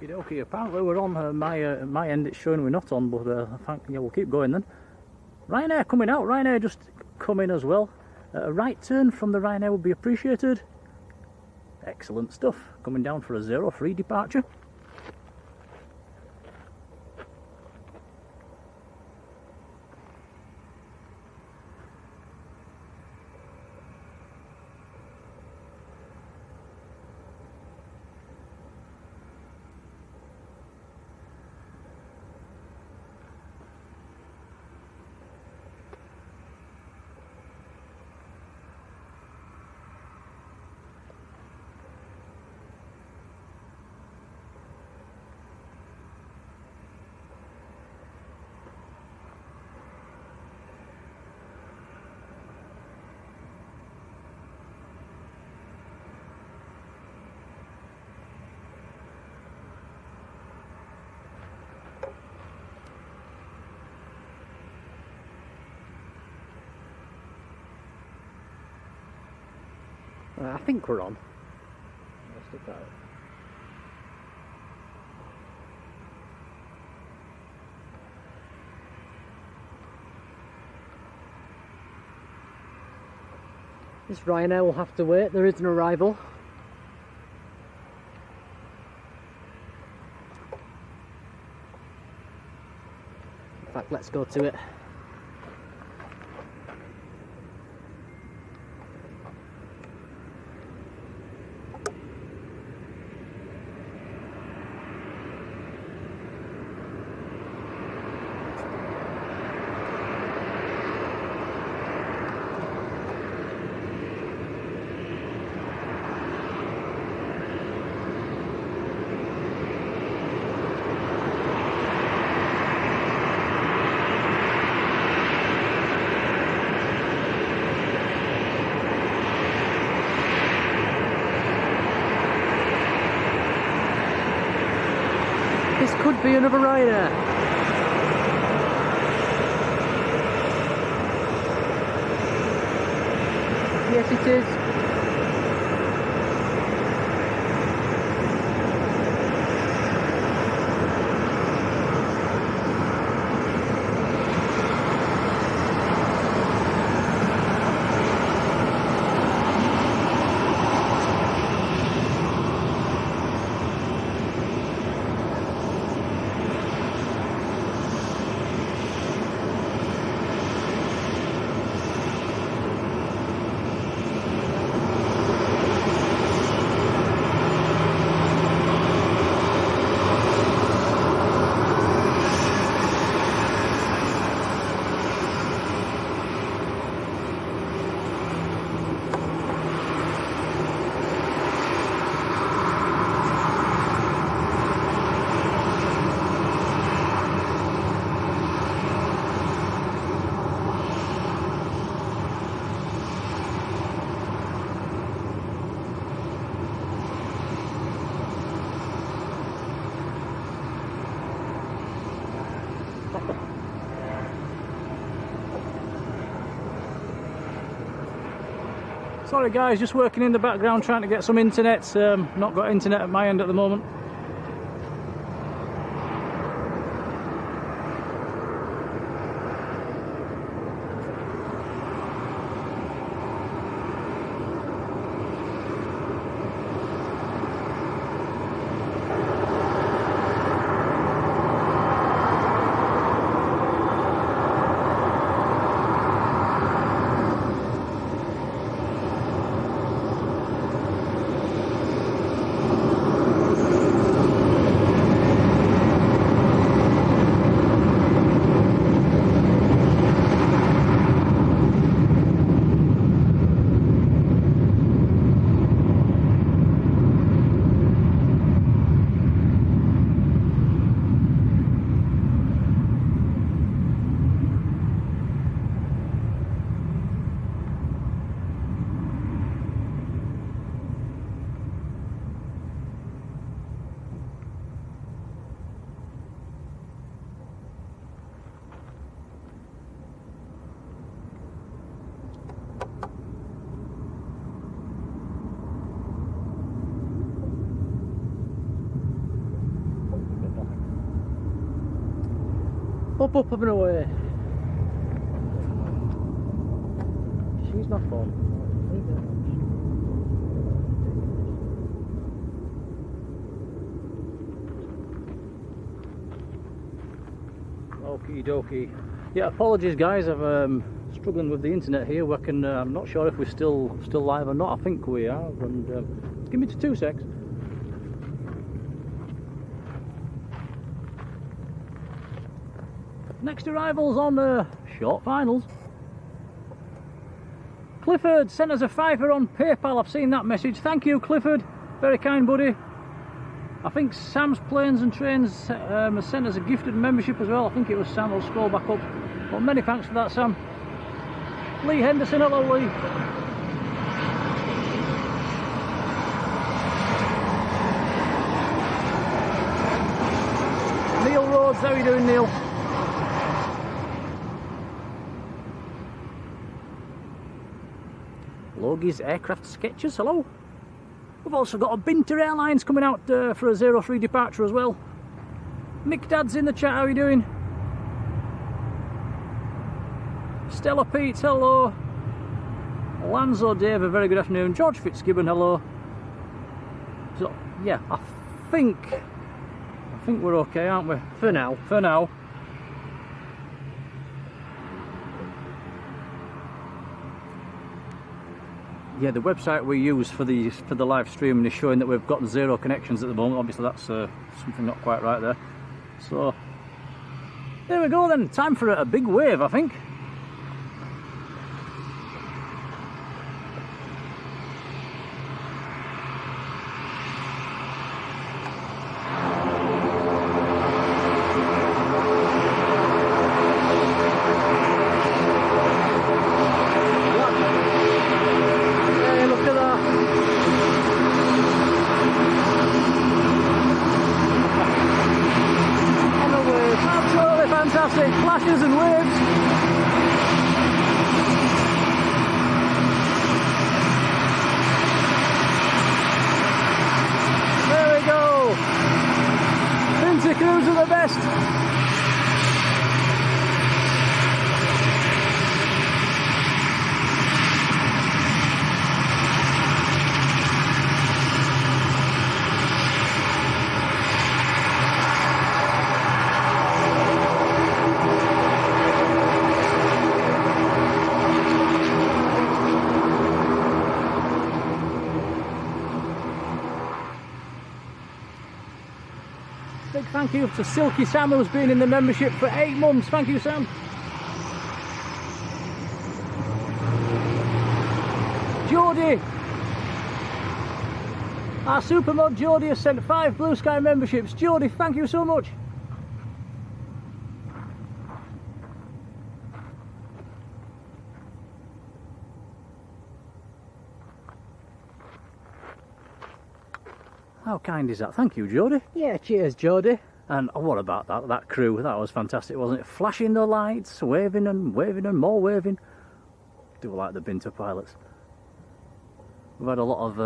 Okay, apparently we're on. My end it's showing we're not on, but yeah, we'll keep going then. Ryanair coming out. Ryanair just coming as well. A right turn from the Ryanair would be appreciated. Excellent stuff. Coming down for a 03 departure. I think we're on. Let's look at it. This Ryanair will have to wait, there is an arrival. In fact, let's go to it. This could be another Ryanair. Yes, it is. Sorry guys, just working in the background trying to get some internet. Not got internet at my end at the moment. Up, up, and away. Just use my phone. Okie dokie. Yeah, apologies guys, I've struggling with the internet here. I'm not sure if we're still live or not. I think we are. And give me 2 secs. Next arrivals on short finals. Clifford sent us a £5 on PayPal. I've seen that message. Thank you, Clifford. Very kind, buddy. I think Sam's Planes and Trains has sent us a gifted membership as well. I think it was Sam. I'll scroll back up. Well, many thanks for that, Sam. Lee Henderson, hello Lee. Neil Rhodes, how are you doing, Neil? Logie's Aircraft Sketches, hello. We've also got a Binter Airlines coming out for a 03 departure as well. Nick Dad's in the chat, how are you doing? Stella Pete, hello. Lanzo Dave, a very good afternoon. George Fitzgibbon, hello. So, yeah, I think we're okay, aren't we? For now. For now. Yeah, the website we use for the live streaming is showing that we've got 0 connections at the moment. Obviously that's something not quite right there. So there we go then, time for a big wave, I think. Flashes and waves. There we go. Winter crews are the best. Thank you to Silky Sam, who's been in the membership for 8 months. Thank you, Sam. Jodie. Our supermod Jodie has sent 5 Blue Sky memberships. Jodie, thank you so much. How kind is that? Thank you, Jodie. Yeah, cheers, Jodie. And what about that crew? That was fantastic, wasn't it? Flashing the lights, waving and more waving. Do like the Binter pilots. We've had a lot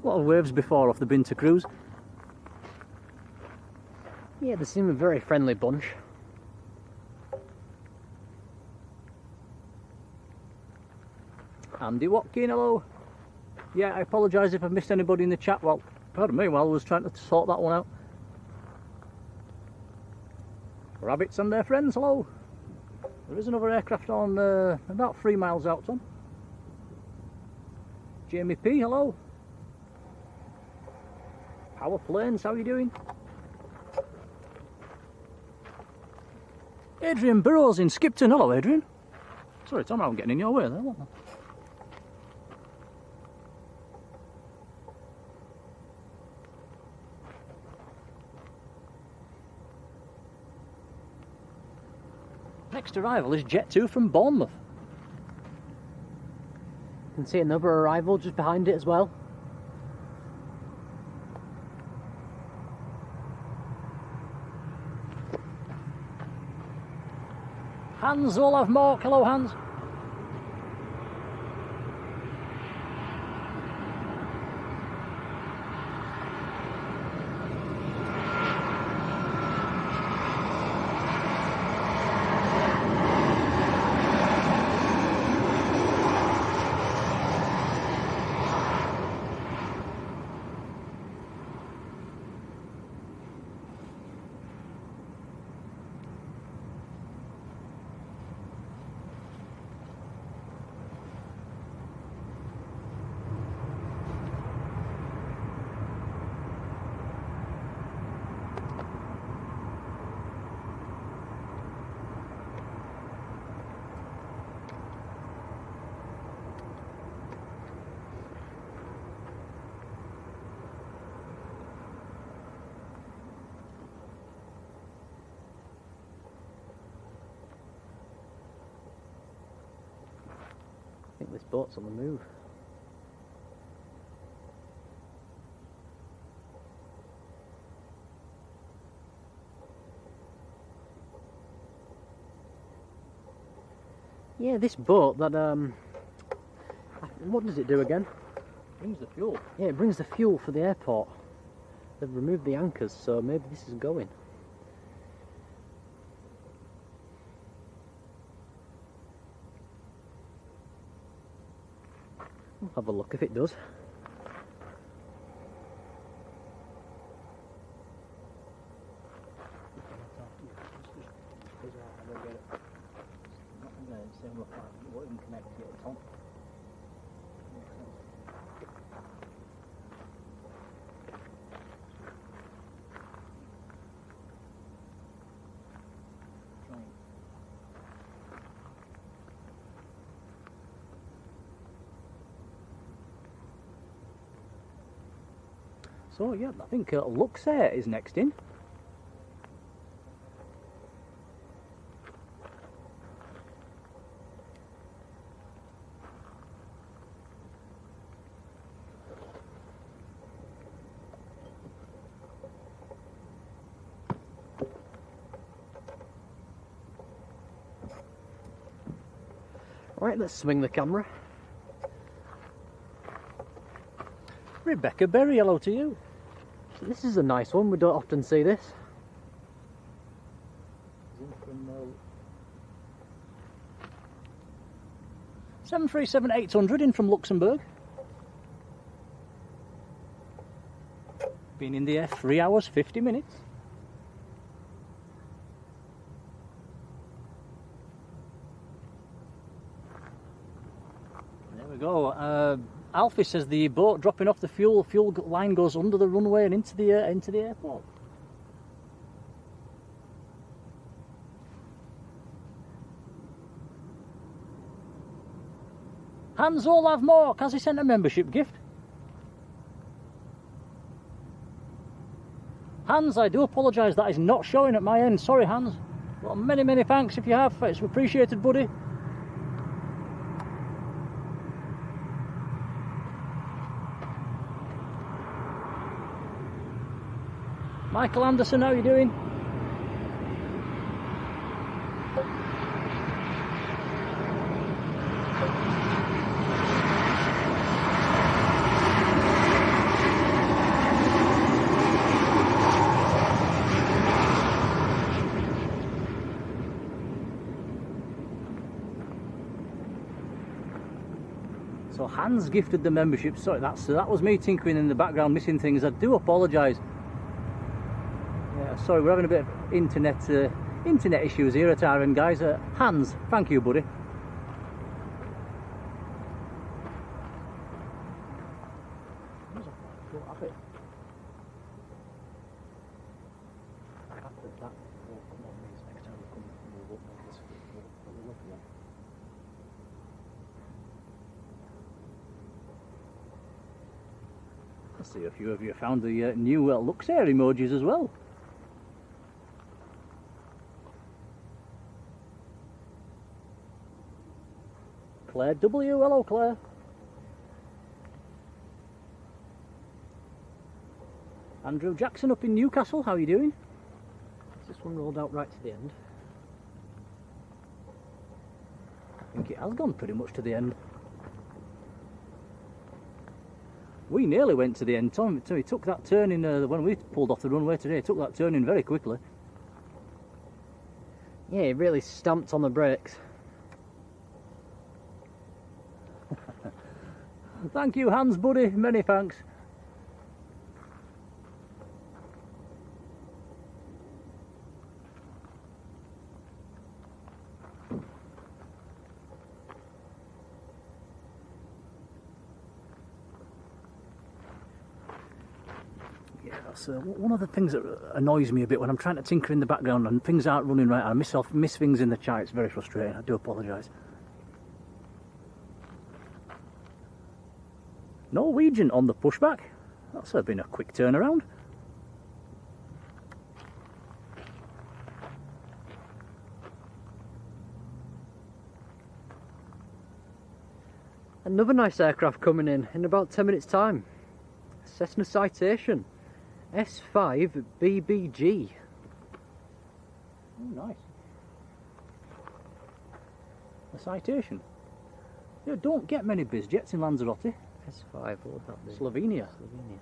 of waves before off the Binter crews. Yeah, they seem a very friendly bunch. Andy Watkin, hello. Yeah, I apologise if I've missed anybody in the chat. Well, pardon me, while I was trying to sort that one out. Rabbits and their friends, hello. There is another aircraft on about 3 miles out, Tom. Jamie P, hello. Power Planes, how are you doing? Adrian Burrows in Skipton, hello Adrian. Sorry Tom, I'm getting in your way there, wasn't I? Next arrival is Jet 2 from Bournemouth. You can see another arrival just behind it as well. Hans Olaf Mork, hello Hans. boat's on the move. Yeah, this boat that what does it do again? Brings the fuel. Yeah, it brings the fuel for the airport. They've removed the anchors, so maybe this is going. We'll have a look if it does. So yeah, I think LANZAROTE is next in. Right, let's swing the camera. Rebecca Berry, hello to you. This is a nice one, we don't often see this. From 737-800 in from Luxembourg. Been in the air 3 hours 50 minutes. There we go. Alfie says the boat dropping off the fuel line goes under the runway and into the airport. Hans Olav Mork, has he sent a membership gift? Hans, I do apologise, that is not showing at my end. Sorry, Hans. Well, many thanks if you have. It's appreciated, buddy. Michael Anderson, how are you doing? So Hans gifted the membership. Sorry, that was me tinkering in the background, missing things. I do apologise. Sorry, we're having a bit of internet issues here at our end, guys. Hans, thank you, buddy. I see a few of you found the new LANZAROTE emojis as well. Claire W, hello Claire. Andrew Jackson up in Newcastle, how are you doing? This one rolled out right to the end. I think it has gone pretty much to the end. We nearly went to the end, Tom. He took that turn in when we pulled off the runway today. He took that turn in very quickly. Yeah, he really stamped on the brakes. Thank you, Hans, buddy. Many thanks. Yeah, that's one of the things that annoys me a bit when I'm trying to tinker in the background and things aren't running right. I miss things in the chat. It's very frustrating. I do apologise. Norwegian on the pushback. That's been a quick turnaround. Another nice aircraft coming in about 10 minutes time. Cessna Citation S5 BBG. Oh, nice. A Citation. You don't get many biz jets in Lanzarote. S5, what would that be? Slovenia. Slovenia.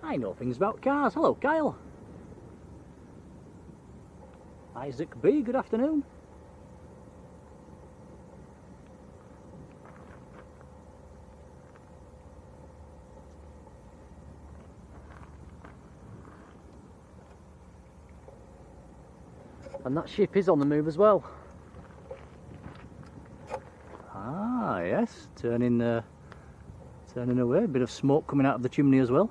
I know things about cars. Hello, Kyle. Isaac B, good afternoon. And that ship is on the move as well. Ah, yes, turning away. A bit of smoke coming out of the chimney as well.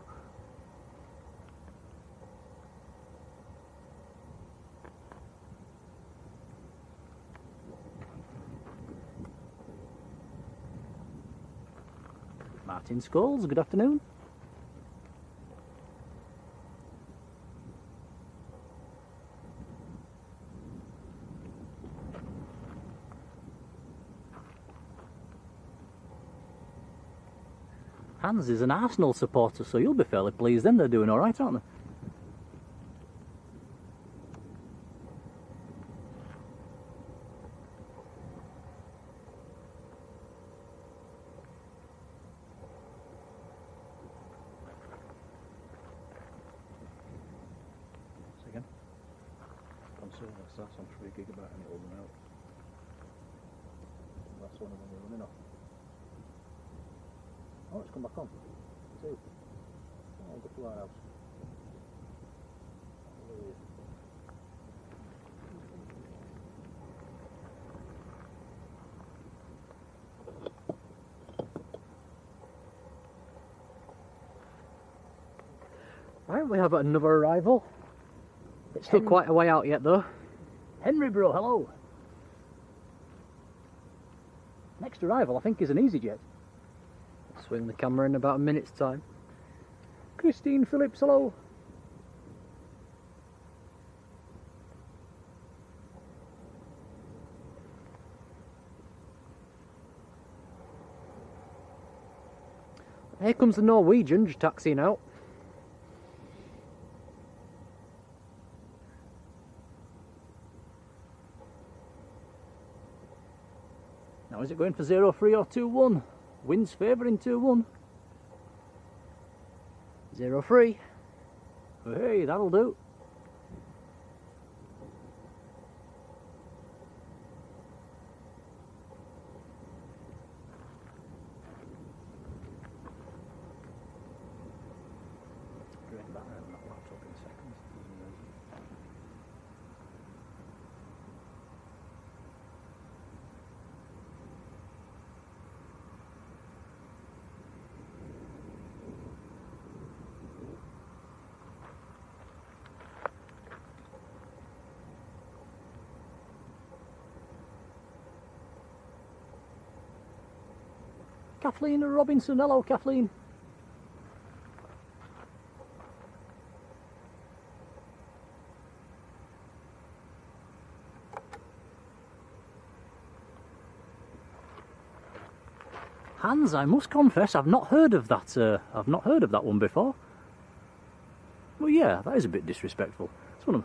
Martin Scholes, good afternoon. Hans is an Arsenal supporter, so you'll be fairly pleased then. They're doing alright, aren't they? Again. Console, that's on 3 GB and it'll run out. That's one of them we're running off. Oh, it's come back on. 2. Oh, I'll go to our house. Right, we have another arrival. It's still quite a way out yet though. Henry bro, hello. Next arrival I think is an EasyJet. Swing the camera in about a minute's time. Christine Phillips, hello. Here comes the Norwegian just taxiing out. Now is it going for 03 or 21? Wind's favouring 2-1. 03. Hey, that'll do. Drain battery on that laptop in seconds. Kathleen Robinson, hello Kathleen. Hans, I must confess, I've not heard of that. I've not heard of that one before. Well, yeah, that is a bit disrespectful. It's one of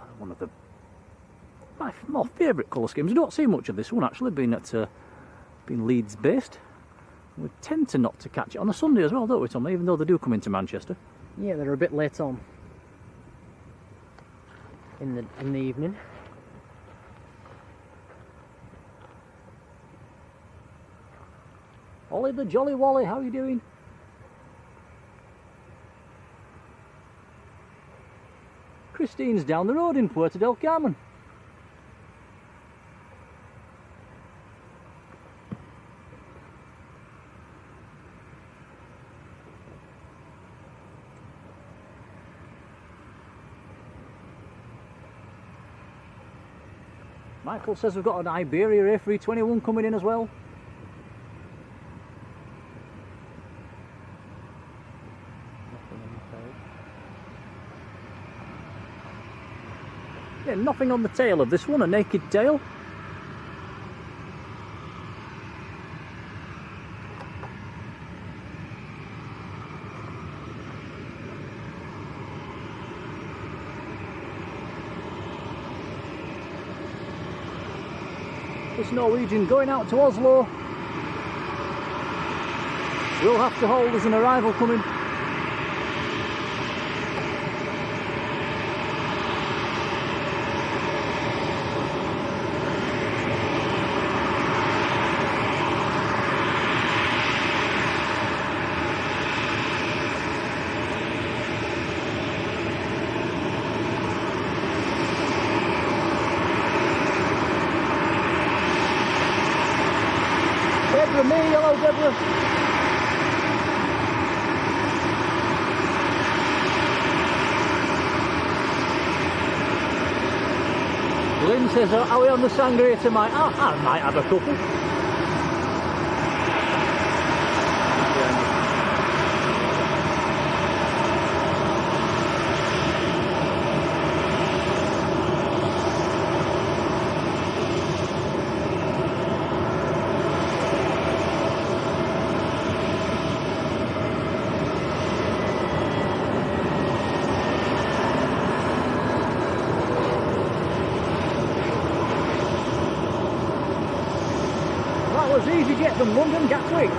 my more favourite colour schemes. I don't see much of this one actually, being Leeds based. We tend to not to catch it on a Sunday as well, don't we, Tommy? Even though they do come into Manchester. Yeah, they're a bit late on in the evening. Ollie the Jolly Wally, how are you doing? Christine's down the road in Puerto del Carmen. Michael says we've got an Iberia A321 coming in as well. Yeah, nothing on the tail of this one, a naked tail. This Norwegian going out to Oslo will have to hold as an arrival coming. Deborah, me, hello Deborah. Lynn says, are we on the sangria tonight? I might have a couple. That was easy jet from London Gatwick.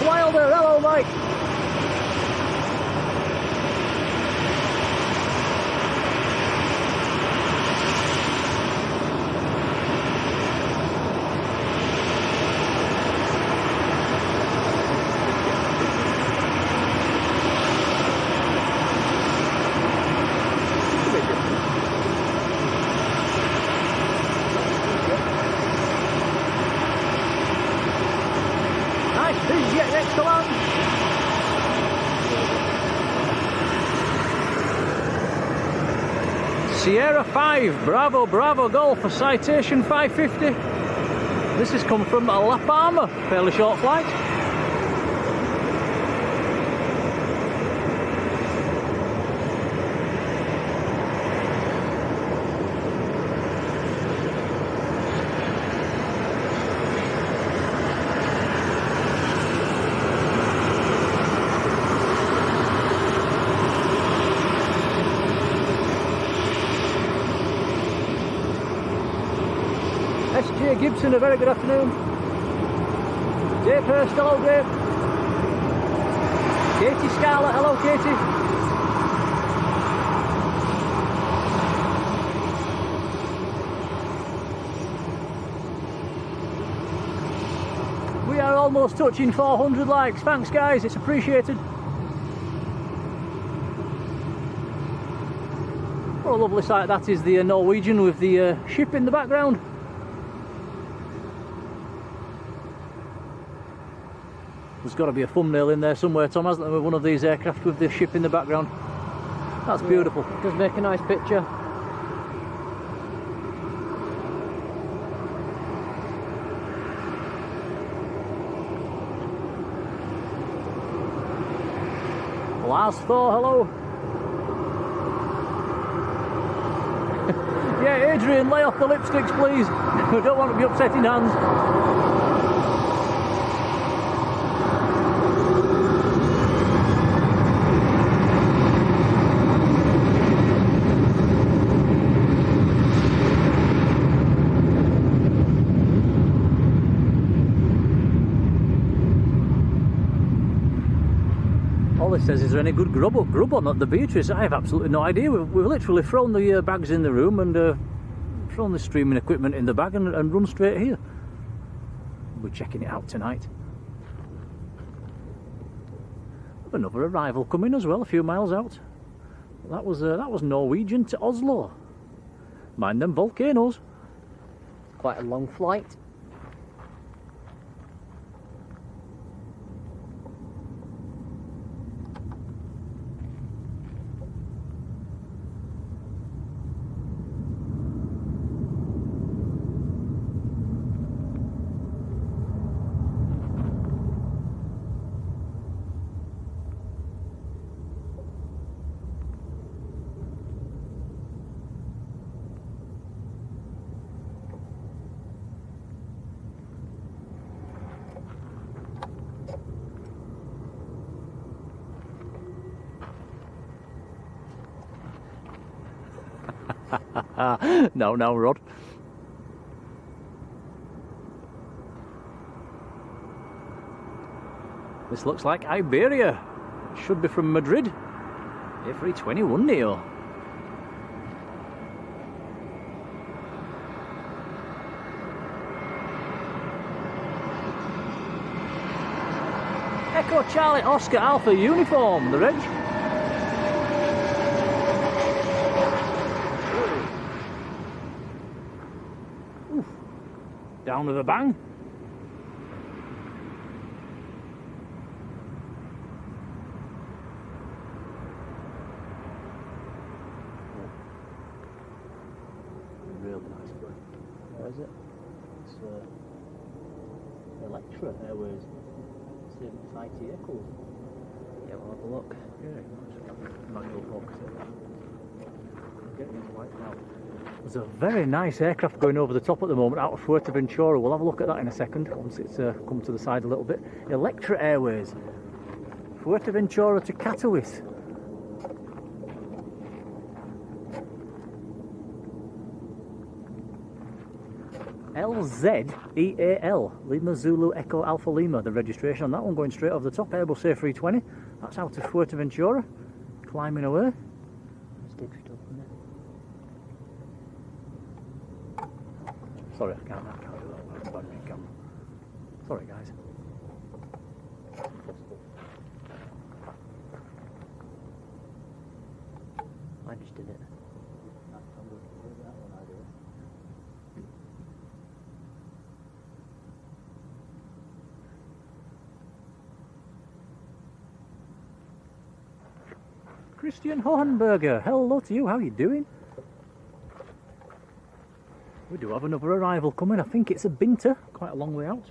Wilder, hello Mike. Next to land. Sierra 5, Bravo, Bravo Golf for citation 550. This has come from La Palma, fairly short flight. SJ Gibson, a very good afternoon. Dave Hurst, hello Dave. Katie Scarlett, hello Katie. almost touching 400 likes. Thanks guys, it's appreciated. What a lovely sight that is, the Norwegian with the ship in the background. There's got to be a thumbnail in there somewhere, Tom, hasn't there, with one of these aircraft with the ship in the background. That's beautiful. It does make a nice picture. Last Thor, hello. Yeah, Adrian, lay off the lipsticks, please. We don't want to be upsetting hands. All it says, is there any good grub on the Beatrice? I have absolutely no idea. We've literally thrown the bags in the room and thrown the streaming equipment in the bag and run straight here. We're checking it out tonight. Another arrival coming as well, a few miles out. That was Norwegian to Oslo. Mind them volcanoes. Quite a long flight. No, Rod. This looks like Iberia. Should be from Madrid. A321 Neo. Echo Charlie Oscar Alpha uniform, the reg. Oof. Down with a bang. Really nice plane. What is it? It's Electra Airways. Same IT Echoes. Yeah, we'll have a look. Manual focus. Getting it white now. There's a very nice aircraft going over the top at the moment out of Fuerteventura. We'll have a look at that in a second once it's come to the side a little bit. Electra Airways. Fuerteventura to Katowice. LZEAL, Lima Zulu Echo Alpha Lima, the registration on that one going straight over the top, Airbus A320. That's out of Fuerteventura, climbing away. Sorry, I can't do that. Bad me camera. Sorry, guys. I just did it. Christian Hohenberger, hello to you, how are you doing? We do have another arrival coming, I think it's a Binter, quite a long way out.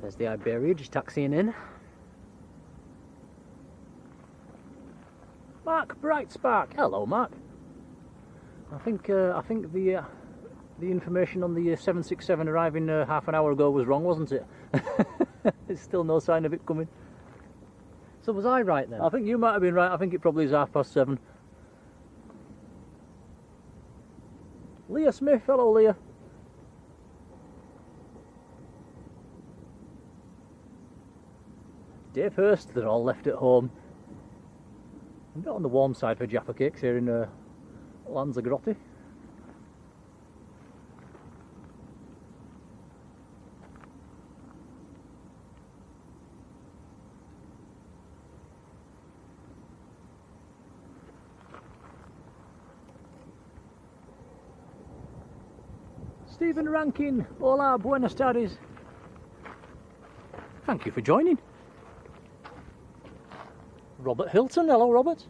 There's the Iberia just taxiing in. Mark Brightspark, hello Mark. I think the information on the 767 arriving half an hour ago was wrong, wasn't it? There's still no sign of it coming. So was I right then? I think you might have been right. I think it probably is 7:30. Leah Smith, hello Leah. Dave Hurst, they're all left at home. A bit on the warm side for Jaffa cakes here in LANZAROTE. Stephen Rankin, hola, buenas tardes. Thank you for joining. Robert Hilton, hello Robert.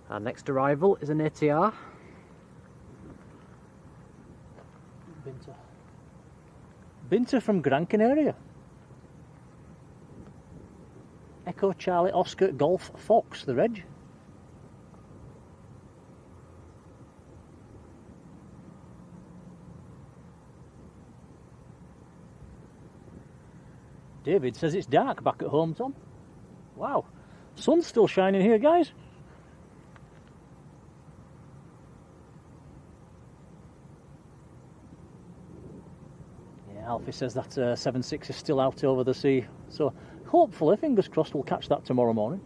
Our next arrival is an ATR. Binter from Gran Canaria. Echo Charlie Oscar Golf Fox, the reg. David says it's dark back at home, Tom. Wow, sun's still shining here, guys. Alfie says that 7.6 is still out over the sea, so hopefully, fingers crossed, we'll catch that tomorrow morning.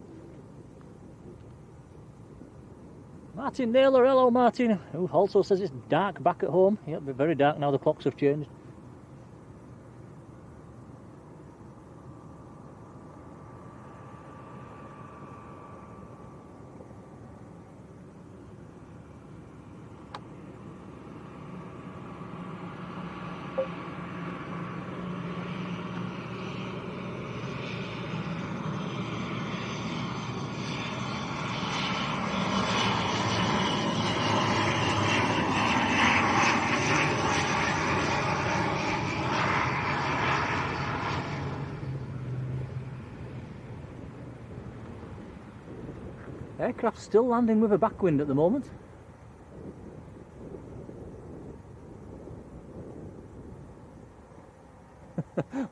Martin Naylor, hello Martin, who also says it's dark back at home. Yep, it'll be very dark now the clocks have changed. Aircraft still landing with a backwind at the moment.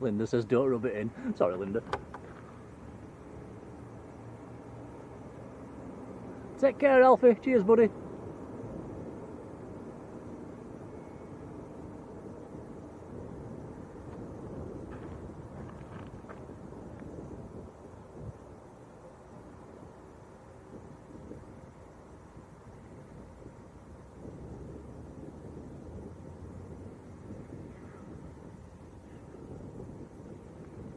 Linda says don't rub it in. Sorry Linda. Take care Alfie, cheers buddy.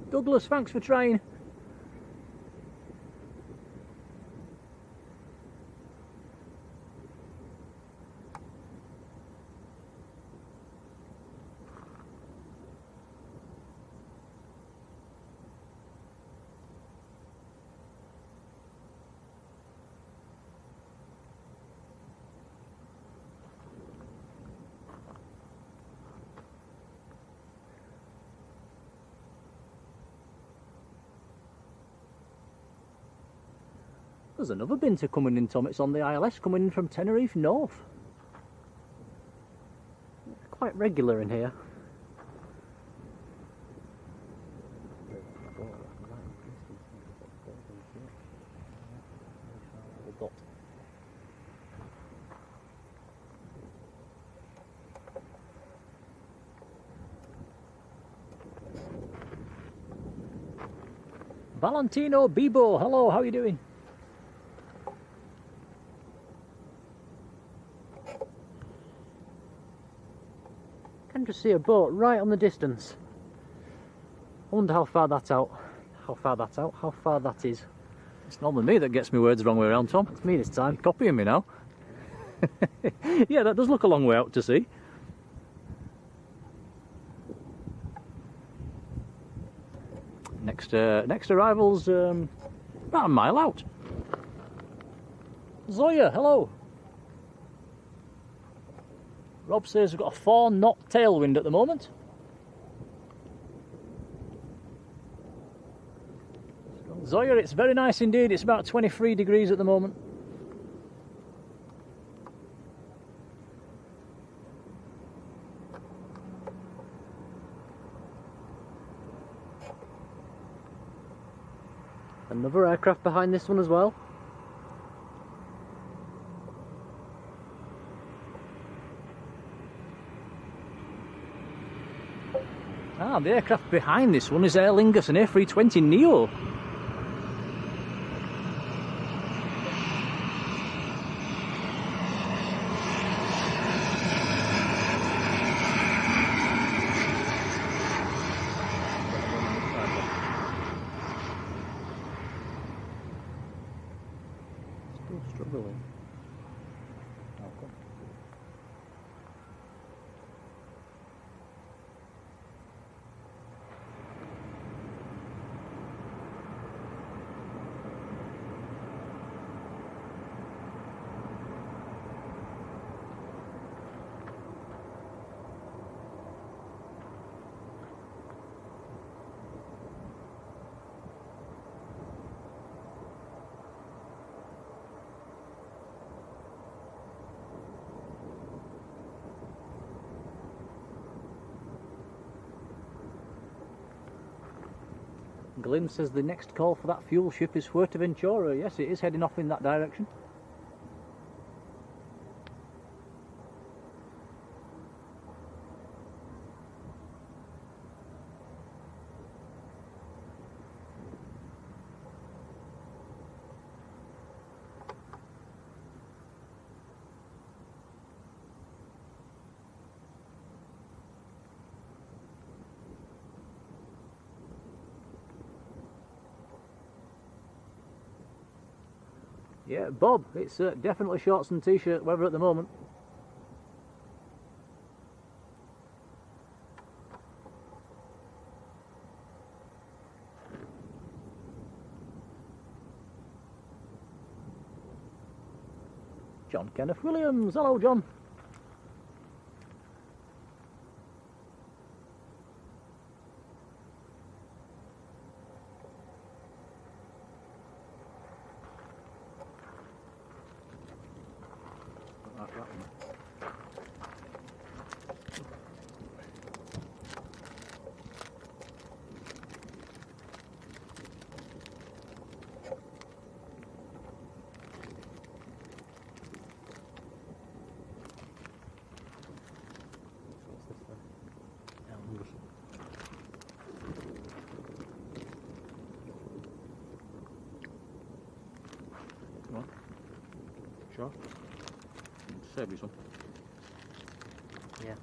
Douglas, thanks for trying. There's another binter coming in, Tom. It's on the ILS coming in from Tenerife North. Quite regular in here. Valentino Bibo, hello, how are you doing? Can just see a boat right on the distance. I wonder how far that's out. How far that is. It's normally me that gets my words the wrong way around, Tom. It's me this time. You're copying me now. Yeah, that does look a long way out to sea. Next arrival's about a mile out. Zoya, hello. Rob says we've got a 4-knot tailwind at the moment. Zoya, it's very nice indeed. It's about 23 degrees at the moment. Another aircraft behind this one as well. Ah, the aircraft behind this one is Aer Lingus, an A320neo. Still struggling. Oh, come. Glyn says the next call for that fuel ship is Fuerteventura. Yes, it is heading off in that direction. Yeah, Bob, it's definitely shorts and t-shirt weather at the moment. John Kenneth Williams, hello John. That one. Come on. Sure. Save you some. Yeah.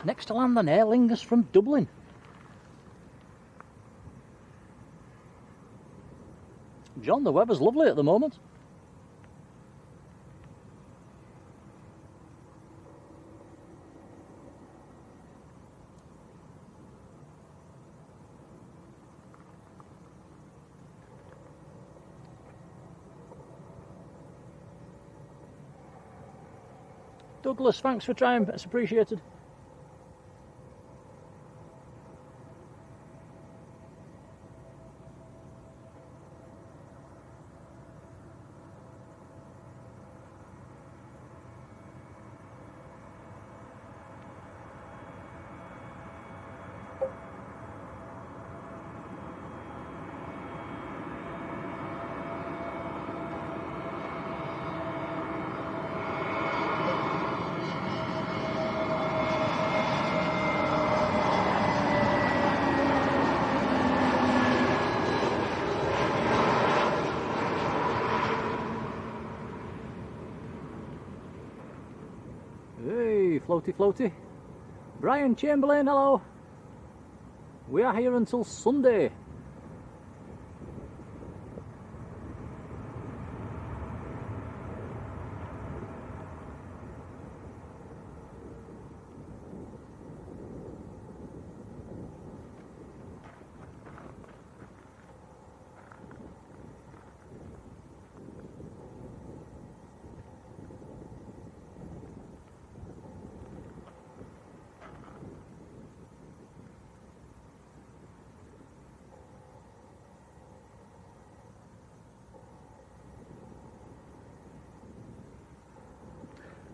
Next to land an Aer Lingus from Dublin. John, the weather's lovely at the moment. Douglas, thanks for trying, it's appreciated. Hey, floaty floaty. Brian Chamberlain, hello. We are here until Sunday.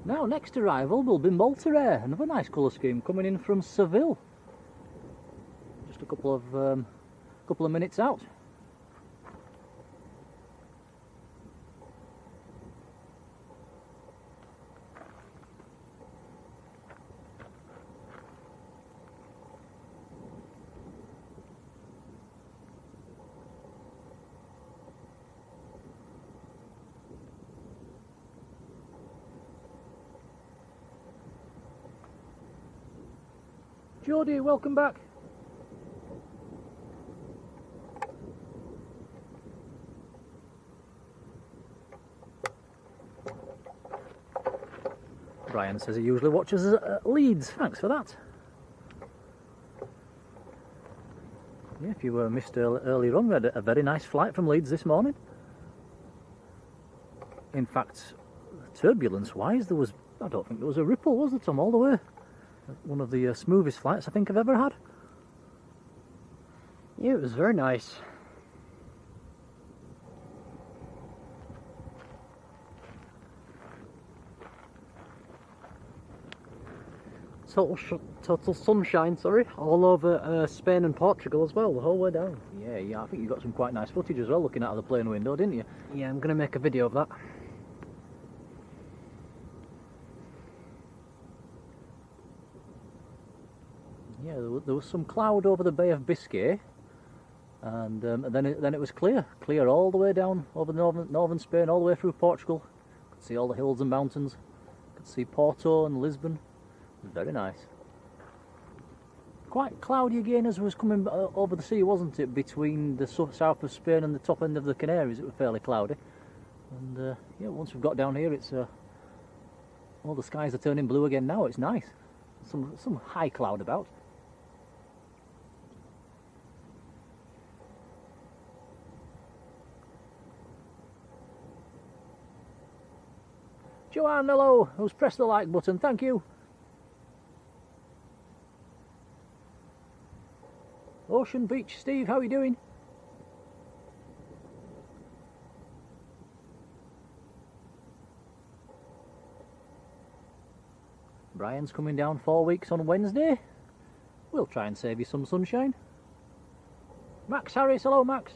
Now, next arrival will be Malta Air, another nice colour scheme coming in from Seville. Just a couple of minutes out. Jodie, welcome back. Brian says he usually watches us at Leeds. Thanks for that. Yeah, if you missed earlier on, we had a very nice flight from Leeds this morning. In fact, turbulence-wise, I don't think there was a ripple, was there, Tom, all the way? One of the smoothest flights I think I've ever had. Yeah, it was very nice. Total sunshine, sorry, all over Spain and Portugal as well, the whole way down. Yeah, I think you got some quite nice footage as well looking out of the plane window, didn't you? Yeah, I'm going to make a video of that. Yeah, there was some cloud over the Bay of Biscay, and then it was clear all the way down over northern Spain, all the way through Portugal. Could see all the hills and mountains. Could see Porto and Lisbon. Very nice. Quite cloudy again as was coming over the sea, wasn't it? Between the south of Spain and the top end of the Canaries, it was fairly cloudy. And yeah, once we've got down here, it's all the skies are turning blue again now. It's nice. Some high cloud about. Joanne, hello. Who's pressed the like button? Thank you. Ocean Beach, Steve, how are you doing? Brian's coming down 4 weeks on Wednesday. We'll try and save you some sunshine. Max Harris, hello Max.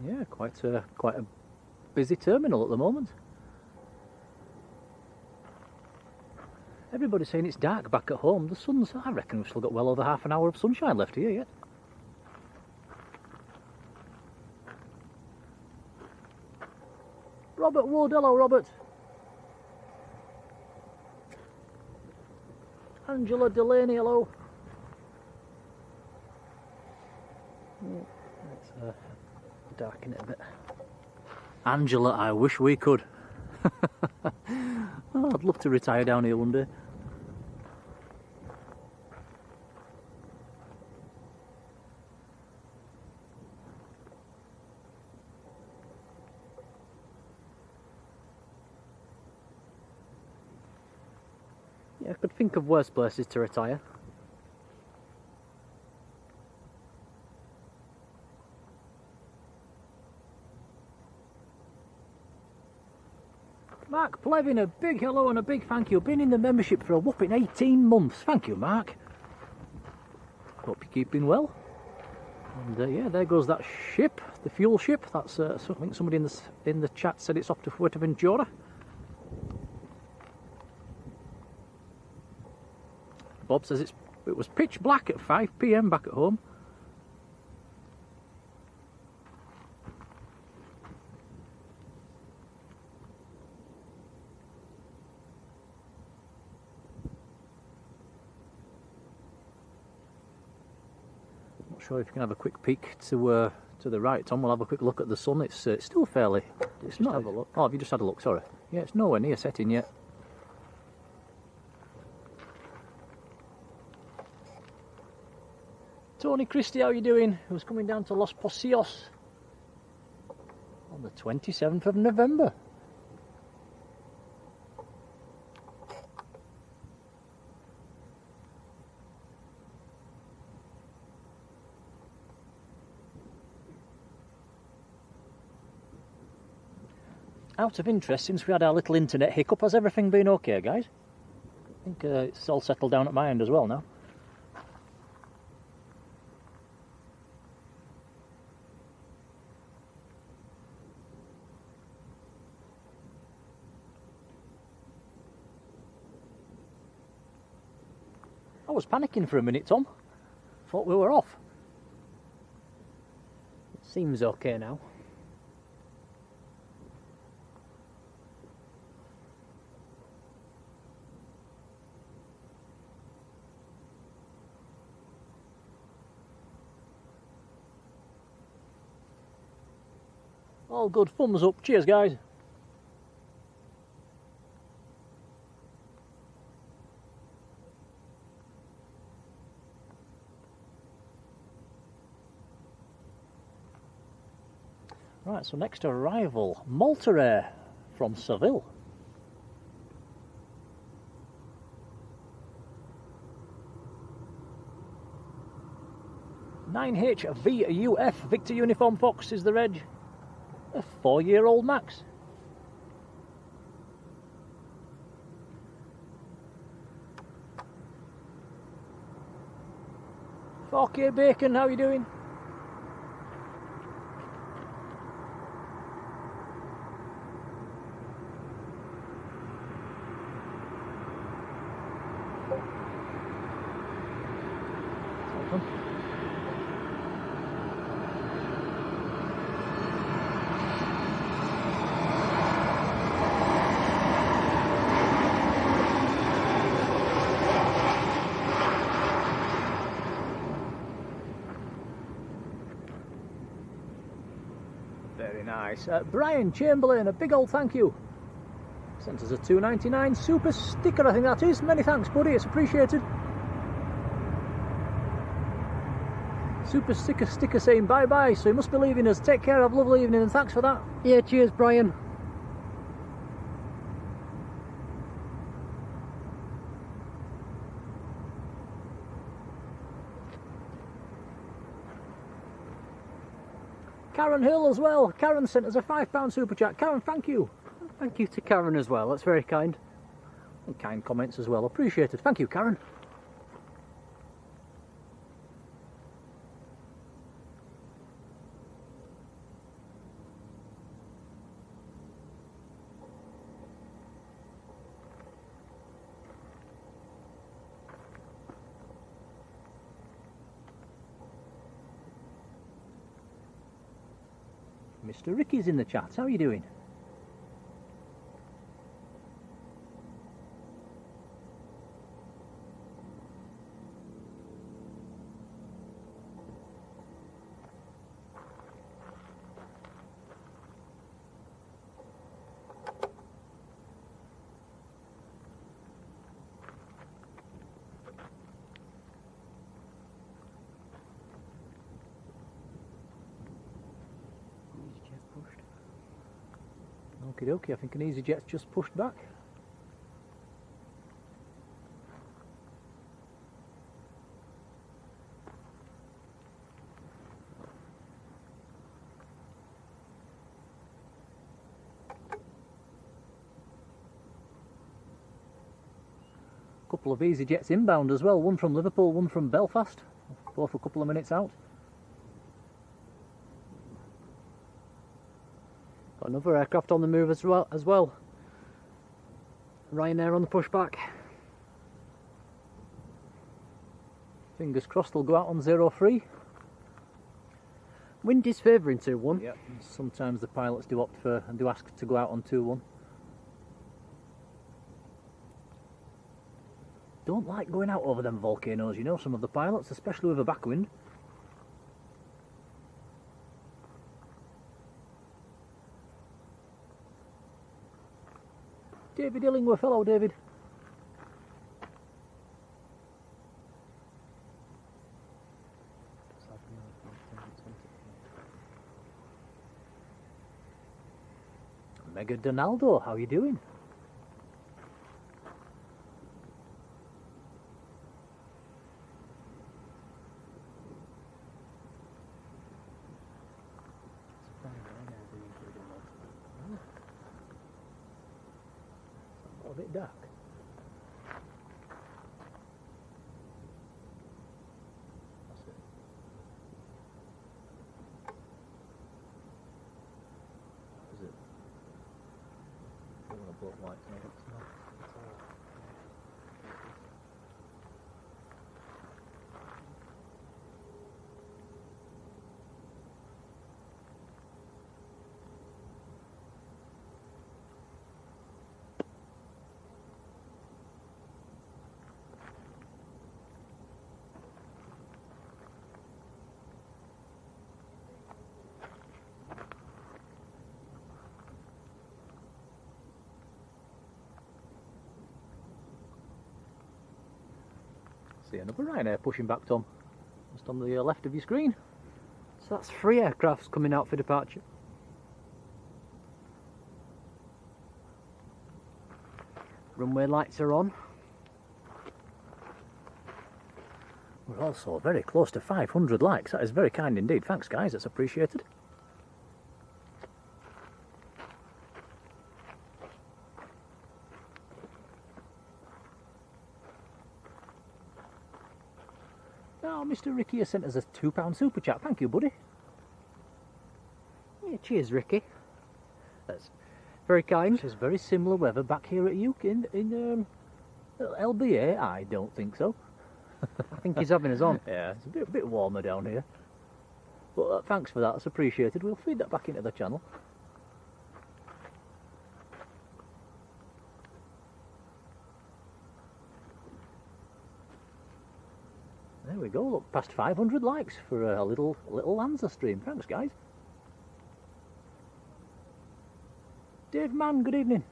Yeah, quite a busy terminal at the moment. Everybody's saying it's dark back at home. The sun's, I reckon we've still got well over half an hour of sunshine left here yet. Robert Wood, hello Robert. Angela Delaney, hello. Let's darken it a bit. Angela, I wish we could. Oh, I'd love to retire down here one day. Yeah, I could think of worse places to retire. Mark Plevin, a big hello and a big thank you. Been in the membership for a whopping 18 months. Thank you, Mark. Hope you're keeping well. And yeah, there goes that ship, the fuel ship. That's I think somebody in the chat said it's off to Fuerteventura. Bob says it was pitch black at 5 PM back at home. Not sure if you can have a quick peek to the right, Tom. We'll have a quick look at the sun. It's still fairly. It's not. Have a look. Oh, have you just had a look? Sorry. Yeah, it's nowhere near setting yet. Tony Christie, how are you doing? Who's coming down to Los Posios on the 27th of November. Out of interest, since we had our little internet hiccup, has everything been okay, guys? I think it's all settled down at my end as well now. I was panicking for a minute, Tom. Thought we were off. It seems okay now. All good, thumbs up. Cheers, guys. Right, so next arrival, Malta Air from Seville. (9HVUF) Victor Uniform Fox is the reg. A 4-year-old Max. (4K Bacon, how you doing? Very nice. Brian Chamberlain, a big old thank you. Sent us a $2.99 super sticker, I think that is. Many thanks, buddy, it's appreciated. Super sticker saying bye bye, so he must be leaving us. Take care, have a lovely evening, and thanks for that. Yeah, cheers, Brian. Karen Hill as well. Karen sent us a £5 super chat. Karen, thank you. Thank you to Karen as well, that's very kind. And kind comments as well, appreciated. Thank you, Karen. Mr. Ricky's in the chat. How are you doing? Okie dokie, I think an EasyJet's just pushed back. Couple of EasyJets inbound as well, one from Liverpool, one from Belfast, both a couple of minutes out. Got another aircraft on the move as well. Ryanair on the pushback. Fingers crossed they'll go out on 0-3. Wind is favouring 2-1. Yep. Sometimes the pilots do opt for and do ask to go out on 2-1. Don't like going out over them volcanoes, you know, some of the pilots, especially with a backwind. David Illingworth, hello David. Mega Donaldo, how you doing? a bit dark. That's it. Is it? I don't want to block lights on it. See another Ryanair pushing back, Tom. Just on the left of your screen. So that's 3 aircrafts coming out for departure. Runway lights are on. We're also very close to 500 likes. That is very kind indeed. Thanks, guys. That's appreciated. Now, Mr. Ricky has sent us a £2 super chat. Thank you, buddy. Yeah, cheers, Ricky. That's very kind. It's very similar weather back here at UK in LBA. I don't think so. I think he's having us on. Yeah, it's a bit warmer down here. But thanks for that. That's appreciated. We'll feed that back into the channel. There we go, look, past 500 likes for a little Lanza stream. Thanks, guys. Dave Mann, good evening.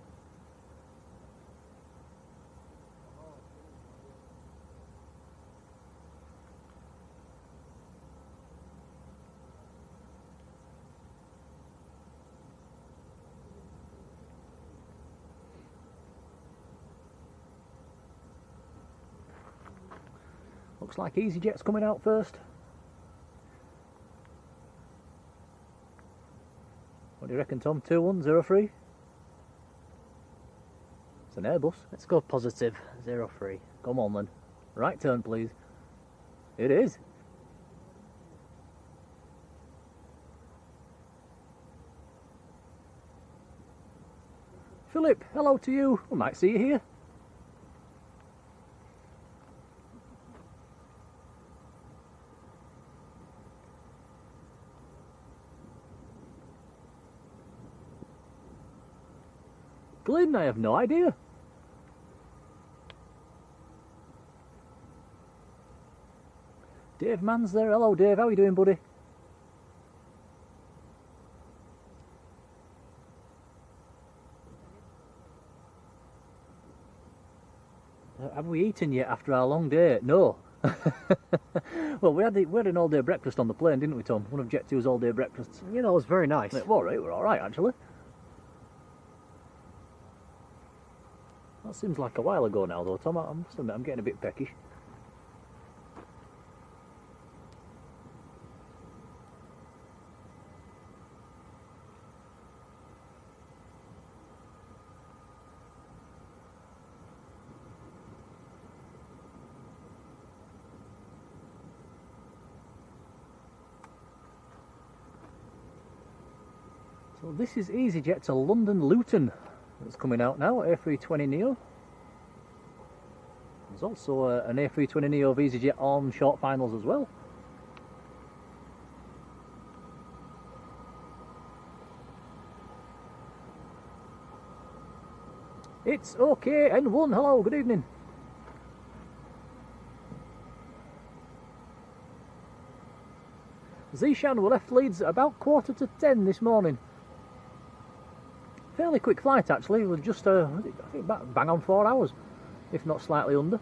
Looks like EasyJet's coming out first. What do you reckon, Tom? 2103? It's an Airbus. Let's go positive, 03. Come on then. Right turn, please. It is. Philip, hello to you. We might see you here. Glyn, I have no idea. Dave Mann's there. Hello, Dave. How are you doing, buddy? Have we eaten yet after our long day? No. Well, we had an all-day breakfast on the plane, didn't we, Tom? One of Jet2's all-day breakfasts. Yeah, that was very nice. We're all right, actually. That seems like a while ago now, though, Tom. I must admit, I'm getting a bit peckish. So this is EasyJet to London Luton. That's coming out now, A320neo. There's also an A320neo of EasyJet on short finals as well. It's okay, N1, hello, good evening. Zishan, we left Leeds about 9:45 this morning. Fairly quick flight actually, it was just I think bang on 4 hours, if not slightly under.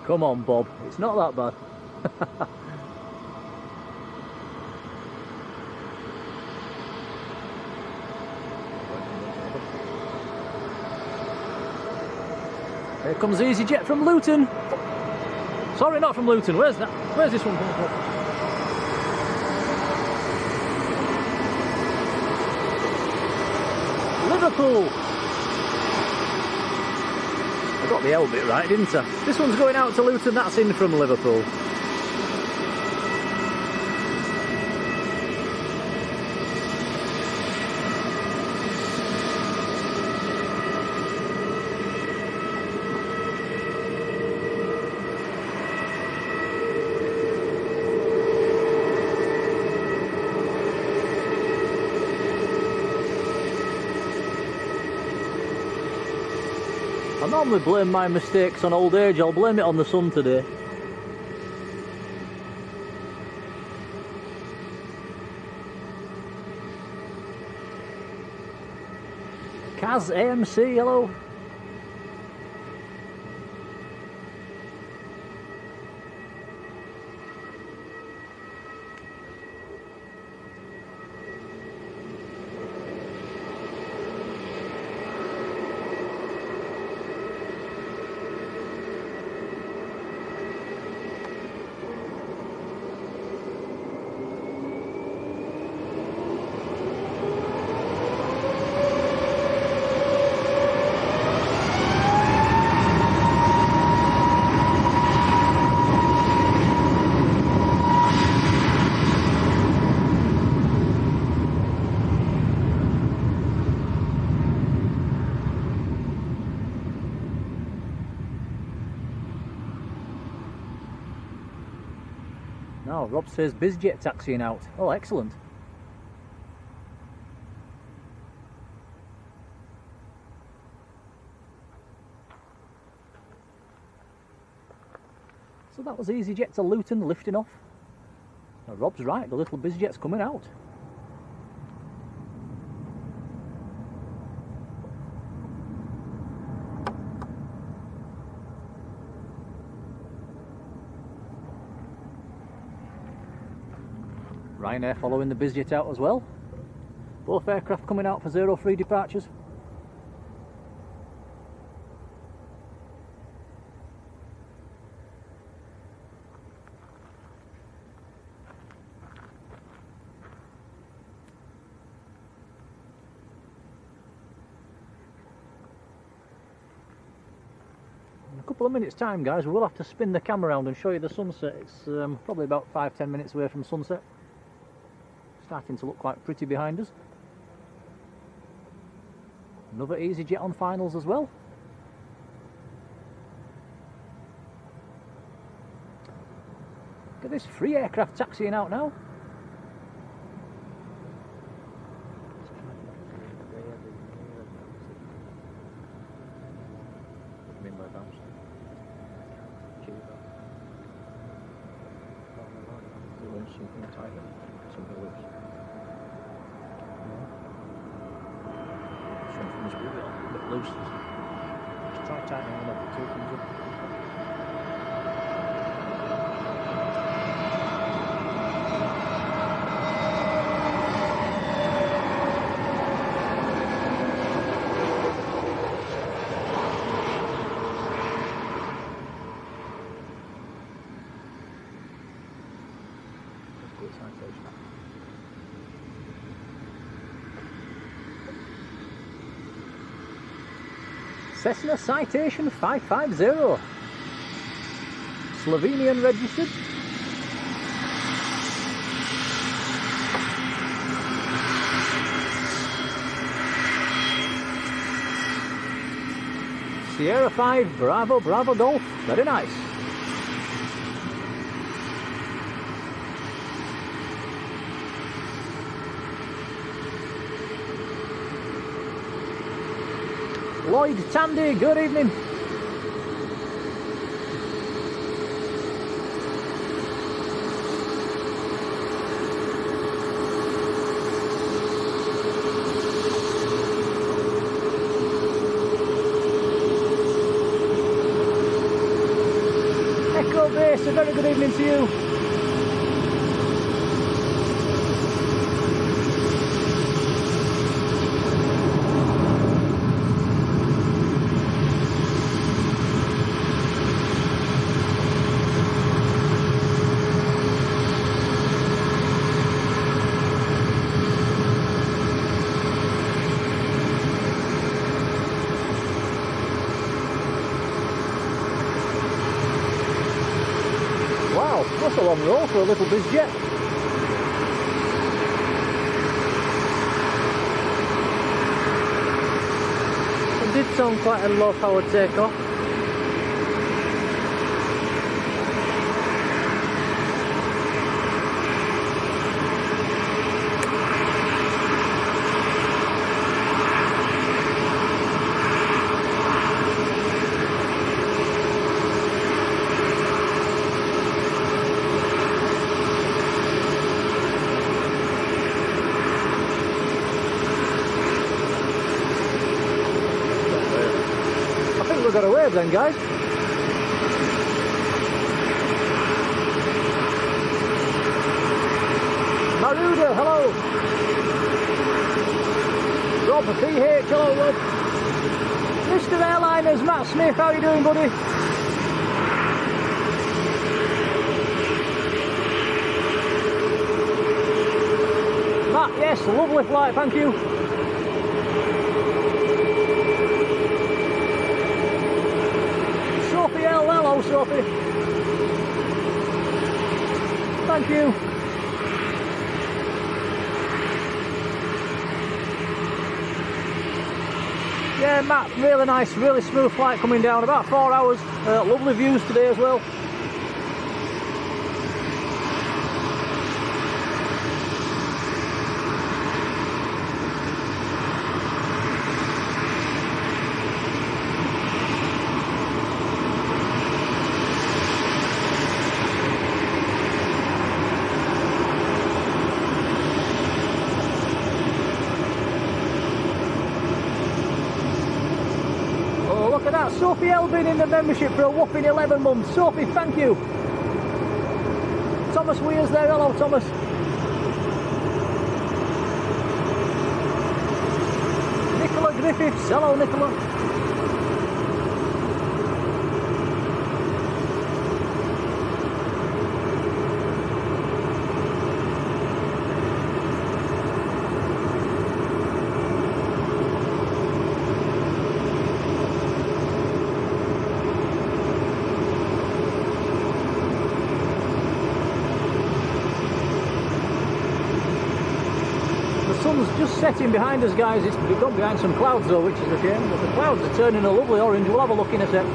Come on, Bob, it's not that bad. Here comes EasyJet from Luton. Sorry, not from Luton. Where's that? Where's this one coming from? Liverpool. I got the L bit right, didn't I? This one's going out to Luton. That's in from Liverpool. I normally blame my mistakes on old age. I'll blame it on the sun today. Kaz AMC, hello. Now, Rob says BizJet taxiing out. Oh, excellent. So that was EasyJet to Luton lifting off. Now, Rob's right, the little BizJet's coming out. Ryanair following the BizJet out as well. Both aircraft coming out for 03 departures. In a couple of minutes time, guys, we will have to spin the camera around and show you the sunset. It's probably about 5-10 minutes away from sunset. Starting to look quite pretty behind us. Another EasyJet on finals as well. Look at this free aircraft taxiing out now. Loose. Just try tightening them up until it comes up. Let's do a citation. Cessna Citation 550. Slovenian registered. Sierra 5 Bravo Bravo Golf. Very nice. Lloyd Tandy, good evening. Echo Base, a very good evening to you. That's a long roll for a little biz jet. It did sound quite a low power takeoff. We've got a wave then, guys. Maruda, hello. Rob PH, hello Rob. Mr. Airliners, Matt Smith, how are you doing, buddy? Matt, yes, lovely flight, thank you. Sophie L, hello Sophie. Thank you. Yeah, Matt, really nice, really smooth flight coming down, about 4 hours. Lovely views today as well. Look at that, Sophie L been in the membership for a whopping 11 months. Sophie, thank you. Thomas Weir's there, hello Thomas. Nicola Griffiths, hello Nicola. The sun's just setting behind us, guys. It's gone behind some clouds though, which is a shame, but the clouds are turning a lovely orange. We'll have a look in a sec.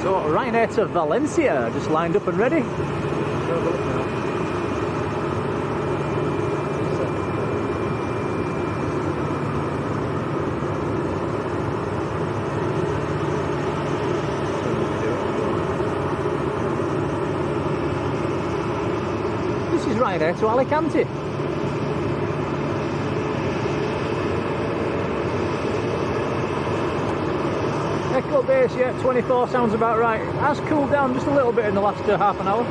So Ryanair to Valencia, just lined up and ready. This is Ryanair to Alicante. Echo base, yeah, 24 sounds about right. It has cooled down just a little bit in the last half an hour.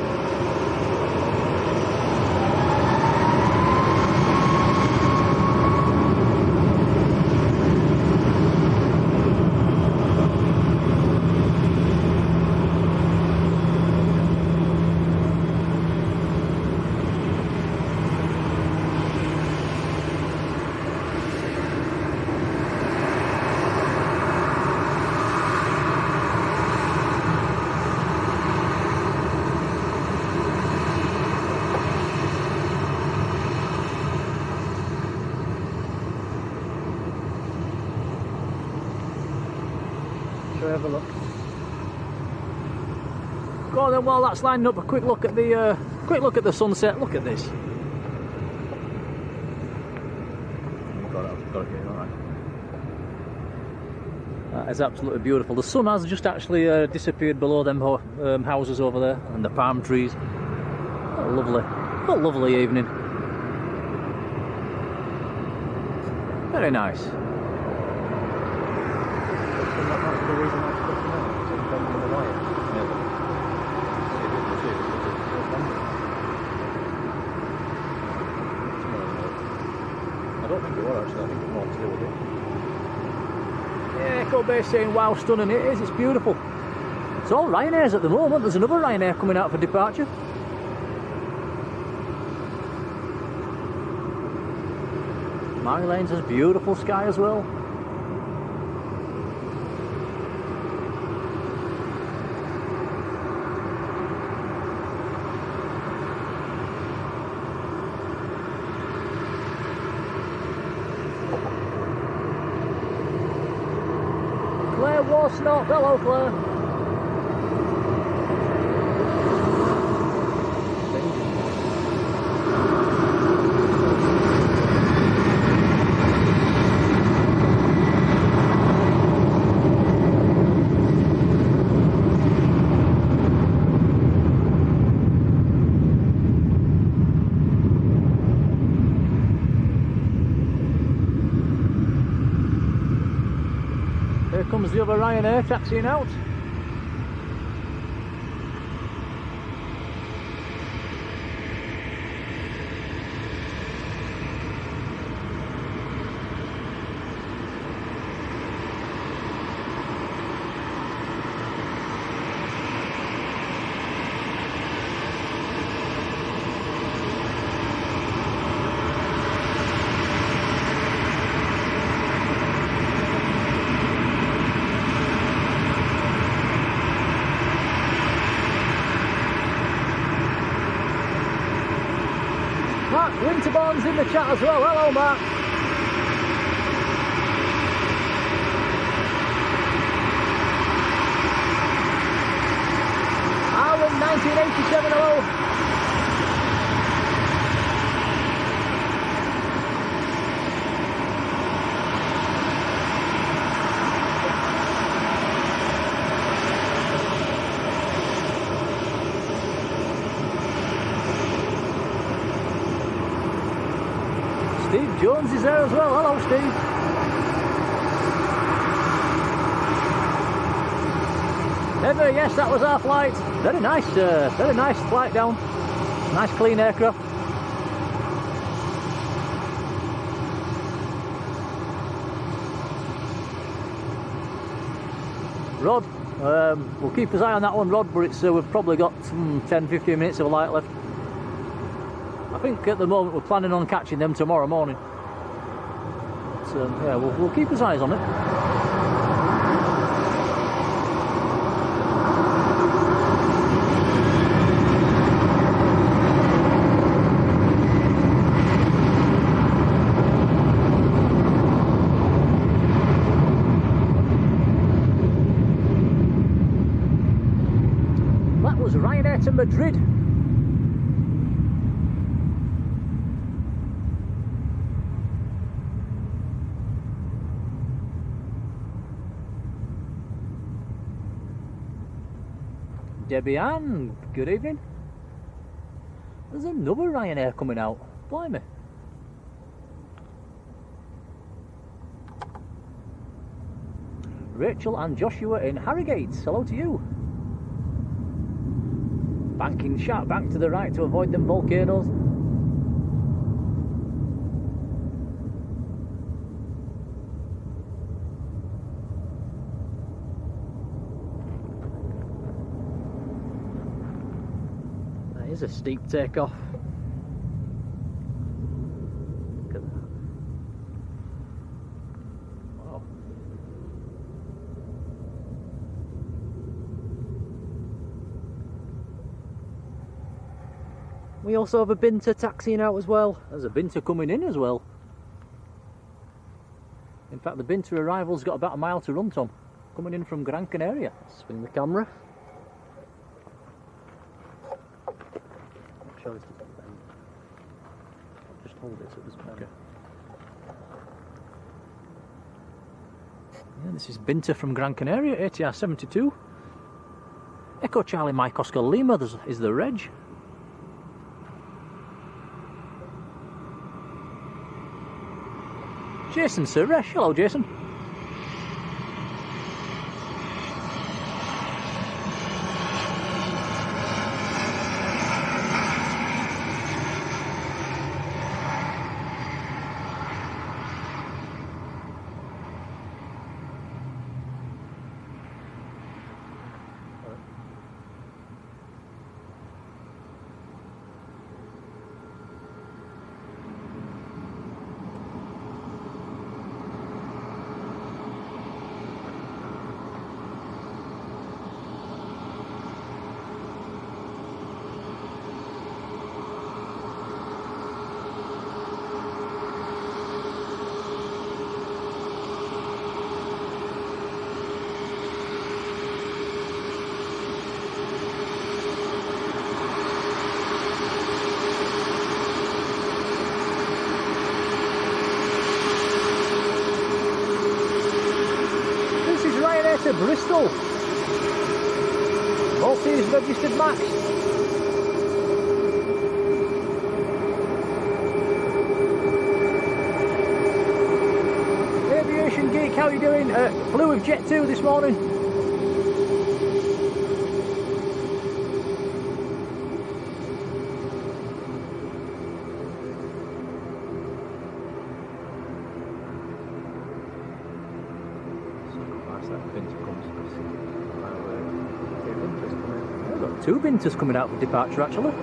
Have a look. Go on then, while that's lined up, a quick look at the sunset. Look at this. That is absolutely beautiful. The sun has just actually disappeared below them houses over there and the palm trees. What a lovely evening. Very nice. I don't think it was actually, I think it's more to do with it. Yeah, Echo Base saying wow, stunning. It is, it's beautiful. So all Ryanairs at the moment. There's another Ryanair coming out for departure. Marjolein has beautiful sky as well. Claire Warsnop, hello Claire. Here comes the other Ryanair taxiing out. Mark Winterbourne's in the chat as well. Hello, Mark. Alan 1987, hello. Steve Jones is there as well. Hello, Steve. Ever, yes, that was our flight. Very nice flight down. Nice clean aircraft. Rod, we'll keep his eye on that one, Rod, but it's we've probably got 10-15 minutes of light left. I think at the moment we're planning on catching them tomorrow morning. But, yeah, we'll keep his eyes on it. That was Ryanair to Madrid. Debbie Ann, good evening. There's another Ryanair coming out. Blimey. Rachel and Joshua in Harrogate. Hello to you. Banking sharp bank to the right to avoid them volcanoes. That is a steep takeoff. Look at that. Wow. We also have a Binter taxiing out as well. There's a Binter coming in as well. In fact, the Binter arrival's got about a mile to run, Tom. Coming in from Gran Canaria. Swing the camera. Just hold it so it doesn't. Okay. Yeah, this is Binter from Gran Canaria, ATR 72. Echo Charlie Mike Oscar Lima is the reg. Jason Suresh, hello Jason. near Bristol. Maltese registered Max. Aviation Geek, how are you doing? Flew with Jet 2 this morning. I've got 2 Binters coming out for departure actually.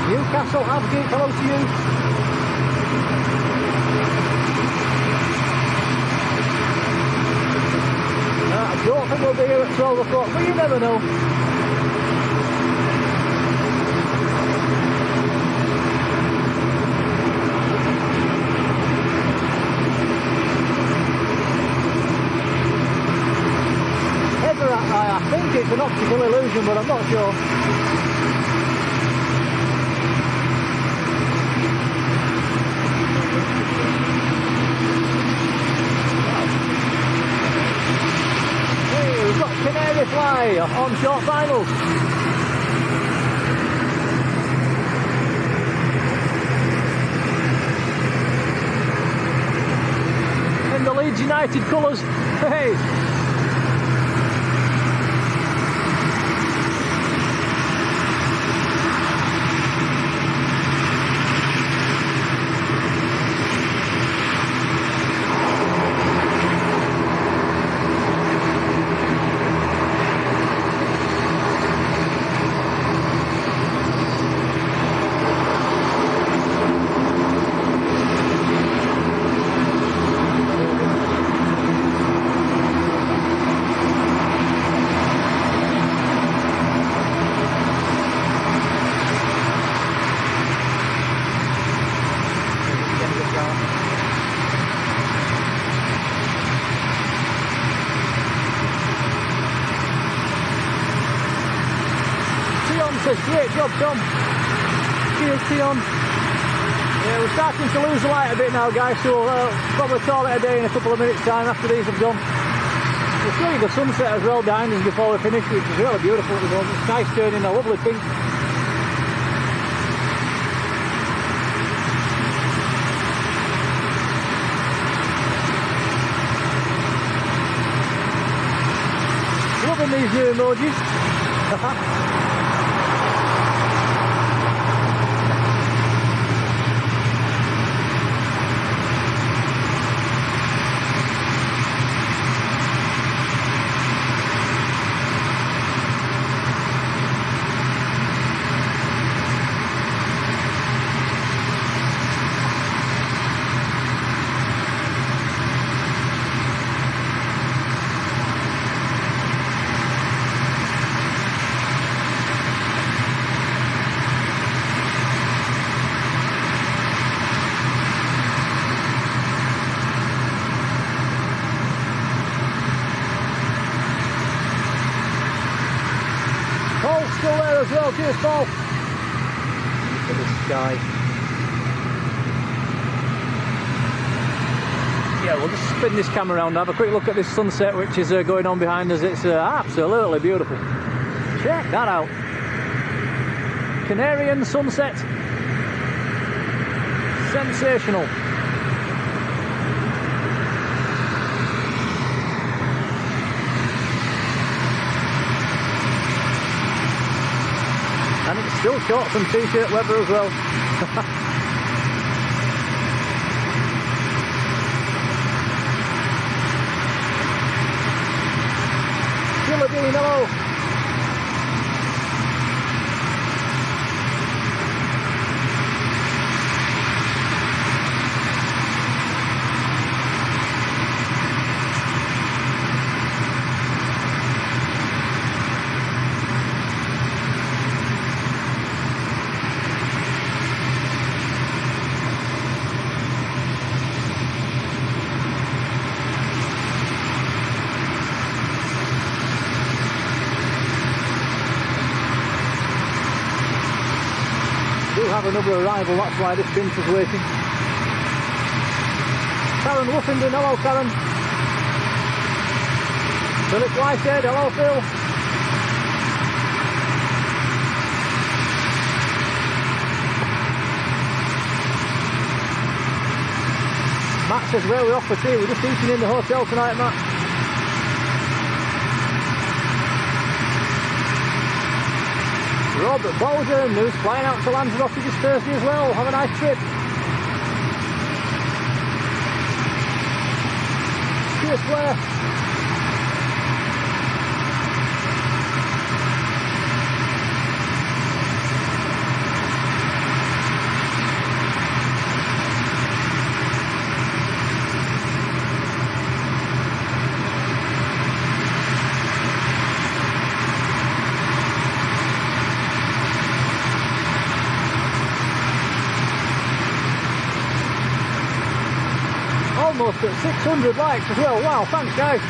Newcastle, Abgate, hello to you. I don't think we'll be here at 12 o'clock, but you never know. I think it's an optical illusion, but I'm not sure. Hey, we've got Canary Fly on short finals. In the Leeds United colours. Hey! Great job, Tom. Cheers, Tion. Yeah, we're starting to lose the light a bit now, guys, so we'll probably call it a day in a couple of minutes' time after these have gone. We're seeing the sunset as well behind us before we finish, which is really beautiful at the moment. The sky's turning a lovely pink. Loving these new emojis. Still there as well, cheers Paul. Look at the sky. Yeah, we'll just spin this camera around and have a quick look at this sunset which is going on behind us. It's absolutely beautiful. Check that out. Canarian sunset. Sensational. And it's still shorts and t-shirt weather as well. Gilladine, hello. Have another arrival, that's why this pinch is waiting. Karen Woofenden, hello Karen. Philip Whitehead, hello Phil. Matt says, where are we off for tea? We're just eating in the hotel tonight, Matt. Robert Bowden, who's flying out to Lanzarote this Thursday as well. Have a nice trip. Cheers, Blair. Almost at 600 likes as well. Wow, thanks guys.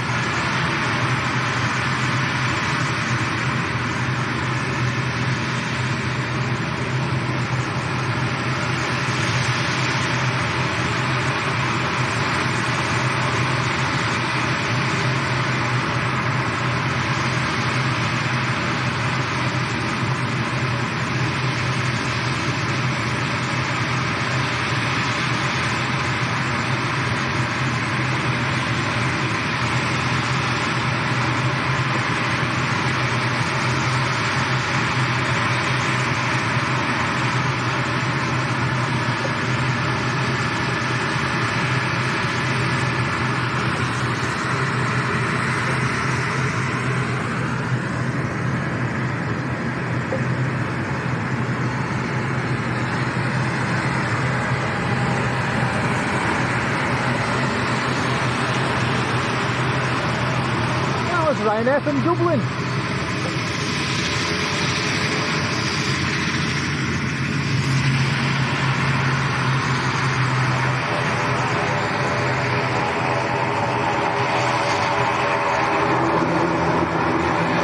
Ryanair from Dublin.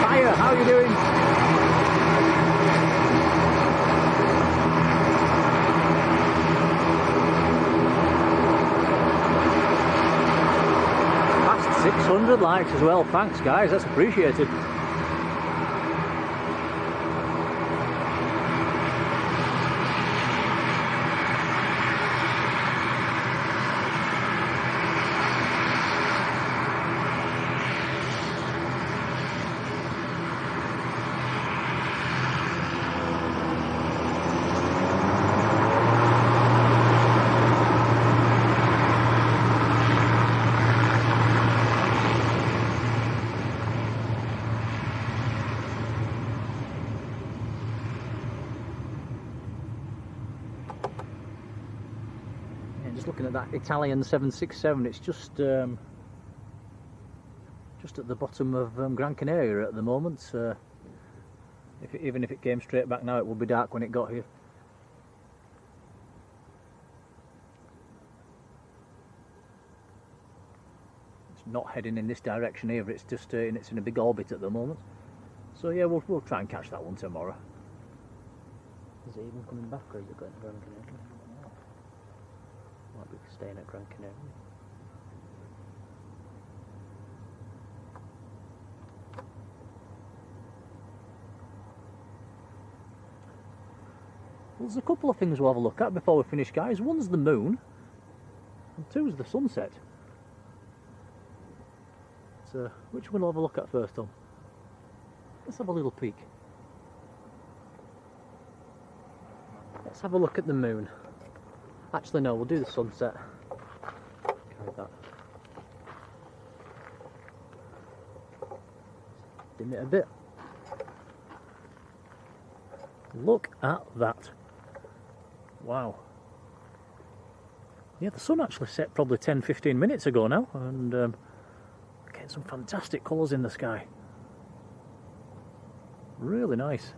Hiya, how are you doing? Past 600 likes as well, thanks guys, that's appreciated. Just looking at that Italian 767, it's just at the bottom of Gran Canaria at the moment. Even if it came straight back now, it would be dark when it got here. It's not heading in this direction either. It's just it's in a big orbit at the moment. So yeah, we'll try and catch that one tomorrow. Is it even coming back, or is it going to Gran Canaria? Might be staying at Gran Canaria. Well, there's a couple of things we'll have a look at before we finish, guys. One's the moon, and two's the sunset. So, which one will have a look at first, Tom? Let's have a little peek. Let's have a look at the moon. Actually, no, we'll do the sunset. Carry that. Dim it a bit. Look at that. Wow. Yeah, the sun actually set probably 10-15 minutes ago now, and getting some fantastic colours in the sky. Really nice.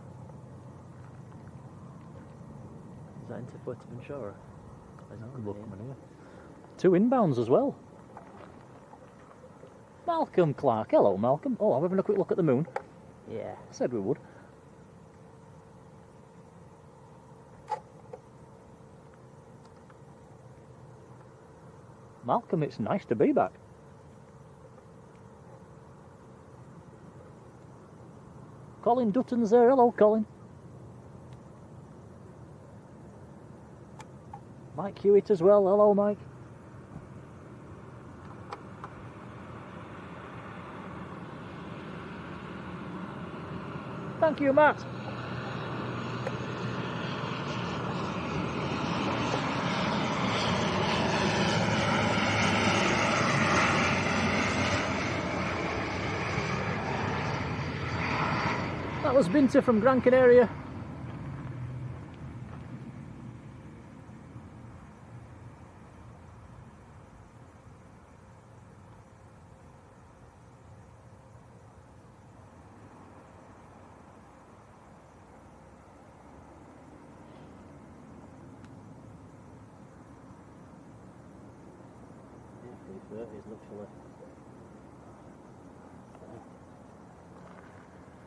Is that into Fuerteventura? Two inbounds as well. Malcolm Clark. Hello, Malcolm. Oh, I'm having a quick look at the moon. Yeah. Said we would. Malcolm, it's nice to be back. Colin Dutton's there. Hello, Colin. Mike Hewitt as well. Hello, Mike. Thank you, Matt. That was Binter from Gran Canaria. Is literally.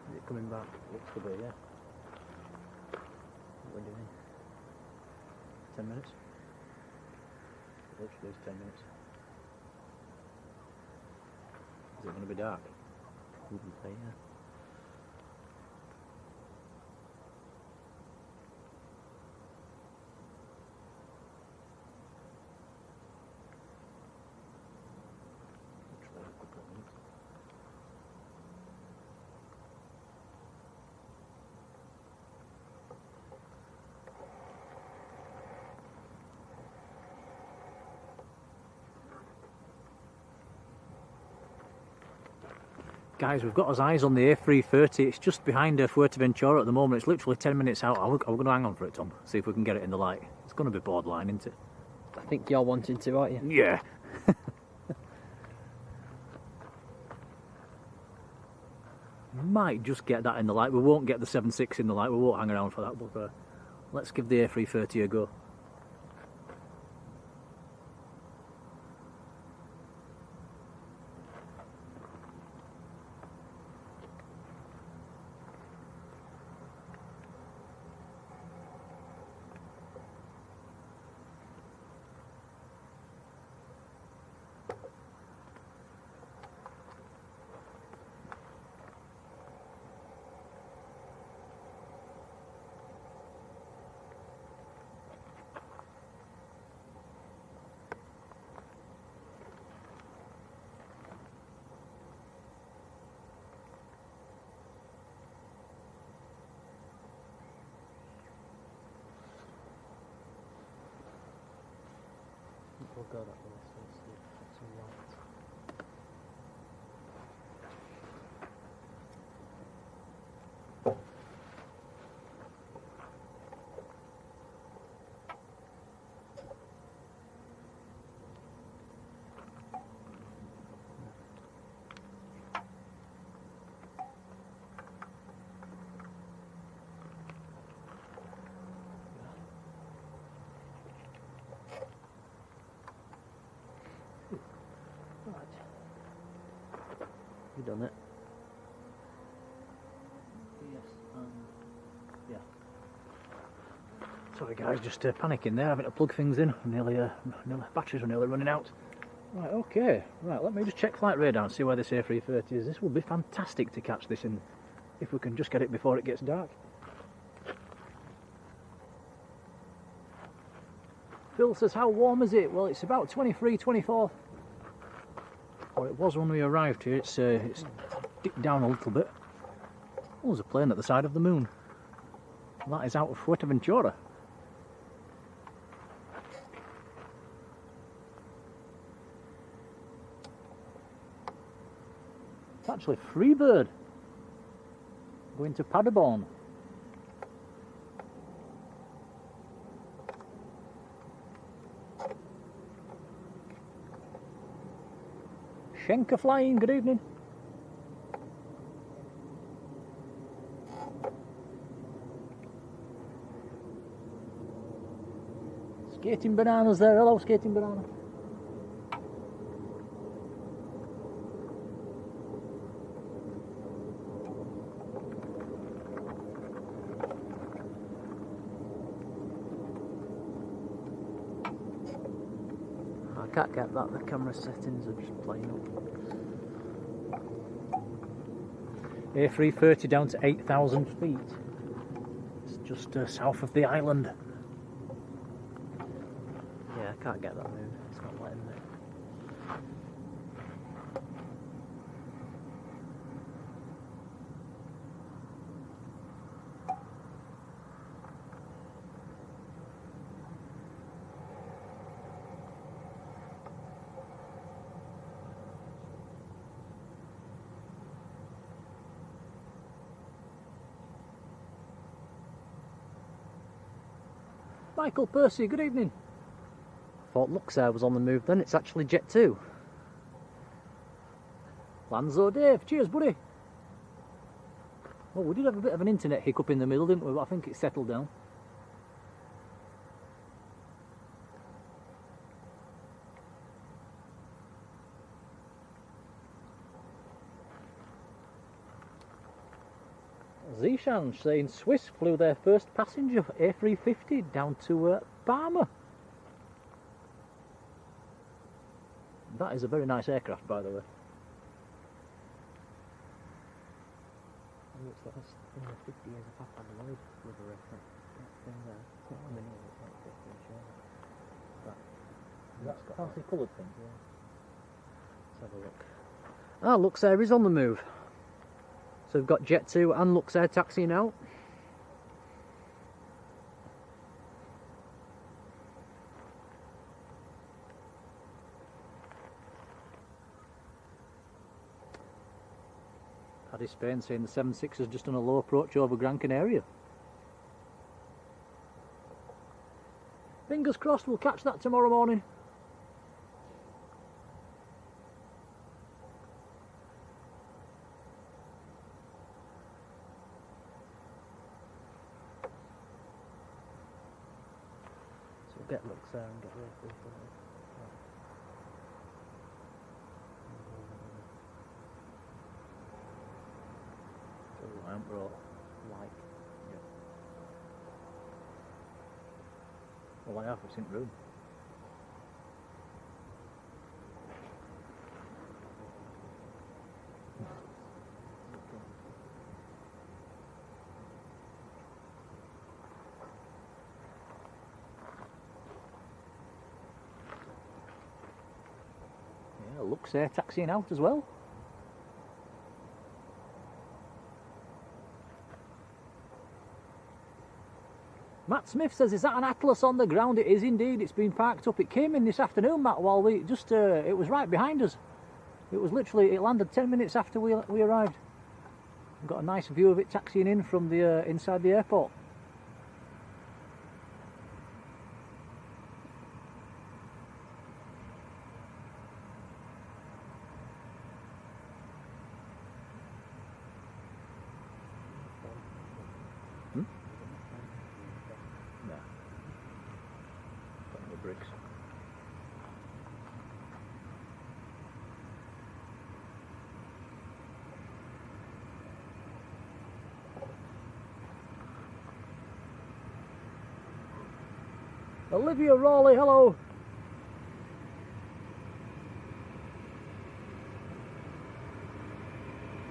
Is it coming back? Looks to be, yeah. What we're doing? 10 minutes? Literally it's 10 minutes. Is it going to be dark? Probably, yeah. Literally a couple of minutes. Guys, we've got our eyes on the A330. It's just behind Fuerteventura at the moment. It's literally 10 minutes out. Are we going to hang on for it, Tom? See if we can get it in the light. It's going to be borderline, isn't it? I think you're wanting to, aren't you? Yeah. Might just get that in the light. We won't get the 7.6 in the light. We won't hang around for that. But let's give the A330 a go. We'll go that way, so we'll see if it's some light. You done it? Yes, yeah. Sorry guys, just panicking there, having to plug things in. Nearly, batteries are nearly running out. Right, okay. Right, let me just check flight radar and see where this A330 is. This will be fantastic to catch this in, if we can just get it before it gets dark. Phil says, how warm is it? Well, it's about 23, 24. Or it was when we arrived here. It's dipped down a little bit. Oh, there's a plane at the side of the moon. That is out of Fuerteventura. It's actually Freebird going to Paderborn. Schenker flying, good evening. Skating bananas there, hello skating banana. I can't get that, the camera settings are just playing up. A330 down to 8,000 feet. It's just south of the island. Yeah, I can't get that move, it's not letting me. Michael Percy, good evening. I thought Luxair was on the move then, it's actually Jet 2. Lanzo Dave, cheers buddy. Well, we did have a bit of an internet hiccup in the middle, didn't we? But I think it's settled down. Zishan saying Swiss flew their first passenger A350 down to Parma. That is a very nice aircraft, by the way. It looks like this thing of 50 years of Papa Lloyd with a reference. That thing there. It's not on the news, it's like 50 years sure. That's got fancy coloured thing. Yeah. Let's have a look. Ah, Luxair is on the move. So we've got Jet 2 and Luxair taxiing out. Paddy Spain saying the 76 has just done a low approach over Gran Canaria. Fingers crossed we'll catch that tomorrow morning. So we'll get Luxair and get ready for it. I haven't brought Like. well, I have, it's in the room. Yeah, Luxair taxiing out as well. Matt Smith says, is that an Atlas on the ground? It is indeed, it's been parked up. It came in this afternoon, Matt, while we just, it was right behind us. It was literally, it landed 10 minutes after we arrived. We've got a nice view of it taxiing in from the inside the airport. Bricks. Olivia Rawley, hello.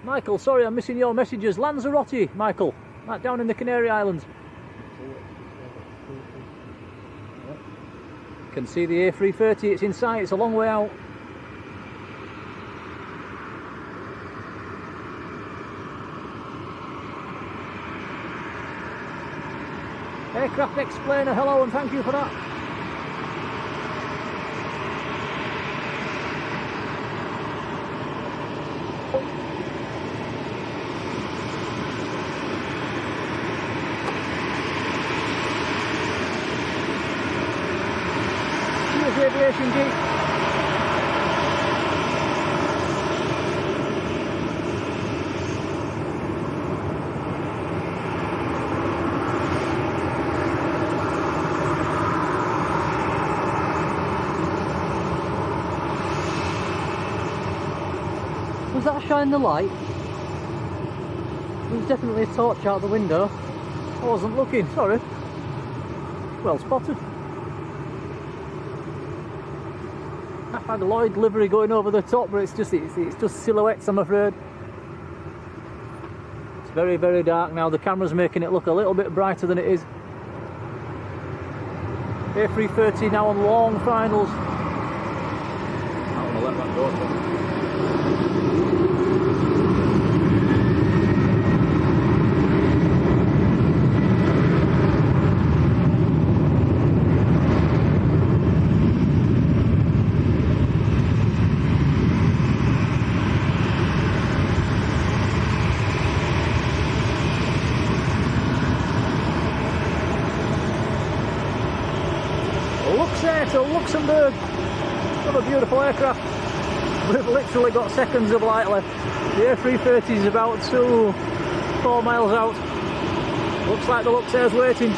Michael, sorry I'm missing your messages. Lanzarote, Michael, right down in the Canary Islands. Can see the A330, it's in sight, it's a long way out. Aircraft explainer, hello and thank you for that. Cheers, Aviation Geek. Was that shining the light? There was definitely a torch out the window. I wasn't looking, sorry. Well spotted. I've had a Lloyd livery going over the top, but it's just silhouettes, I'm afraid. It's very, very dark now. The camera's making it look a little bit brighter than it is. A330 now on long finals. I'm gonna let that go. To Luxembourg. What a beautiful aircraft. We've literally got seconds of light left. The A330 is about 4 miles out. Looks like the Luxair's waiting.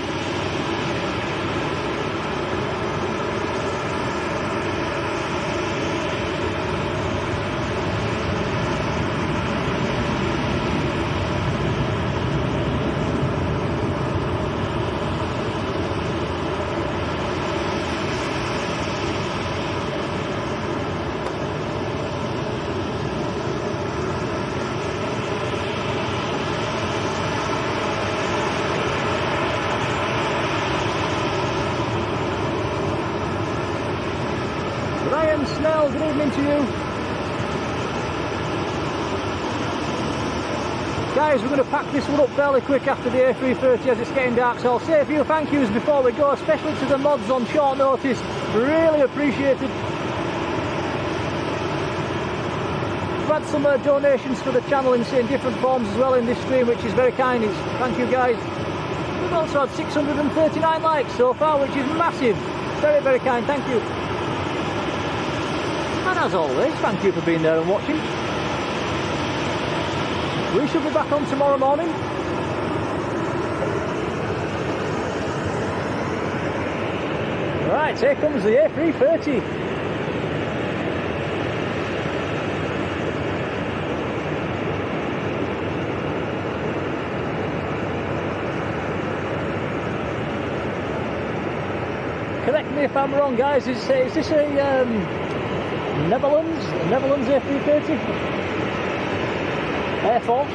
Snell, good evening to you. Guys, we're going to pack this one up fairly quick after the A330 as it's getting dark, so I'll say a few thank yous before we go, especially to the mods on short notice. Really appreciated. We've had some donations for the channel in different forms as well in this stream, which is very kind. Thank you guys. We've also had 639 likes so far, which is massive. Very, very kind, thank you. And as always, thank you for being there and watching. We shall be back on tomorrow morning. Right, here comes the A330. Correct me if I'm wrong, guys. Is this a Netherlands A330? Air Force?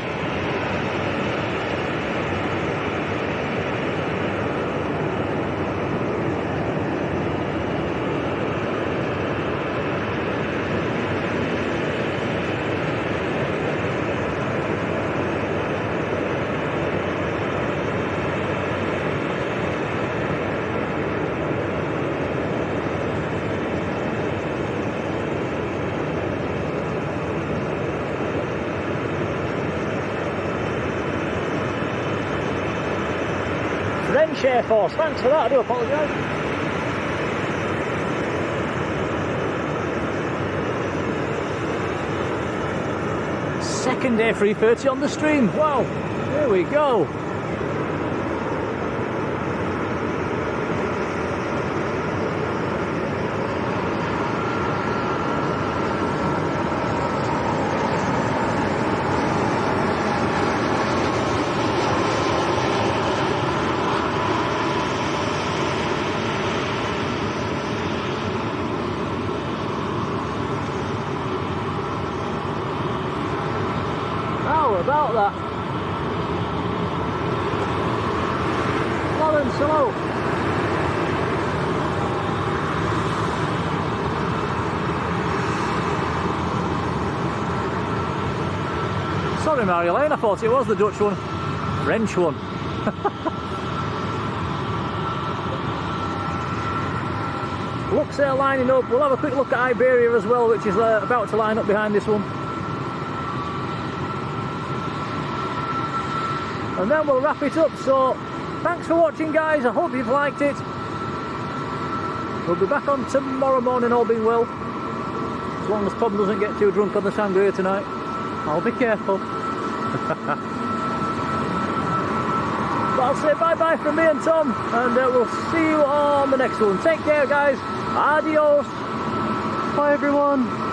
French Air Force, thanks for that, I do apologise. Second A330 on the stream, wow, there we go. About that. Lawrence, hello. Sorry, Marjolein, I thought it was the Dutch one. French one. Looks they're lining up. We'll have a quick look at Iberia as well, which is about to line up behind this one. And then we'll wrap it up. So, thanks for watching, guys. I hope you've liked it. We'll be back on tomorrow morning, all being well. As long as Tom doesn't get too drunk on the sangria tonight. I'll be careful. But I'll say bye-bye from me and Tom, and we'll see you on the next one. Take care, guys. Adios. Bye, everyone.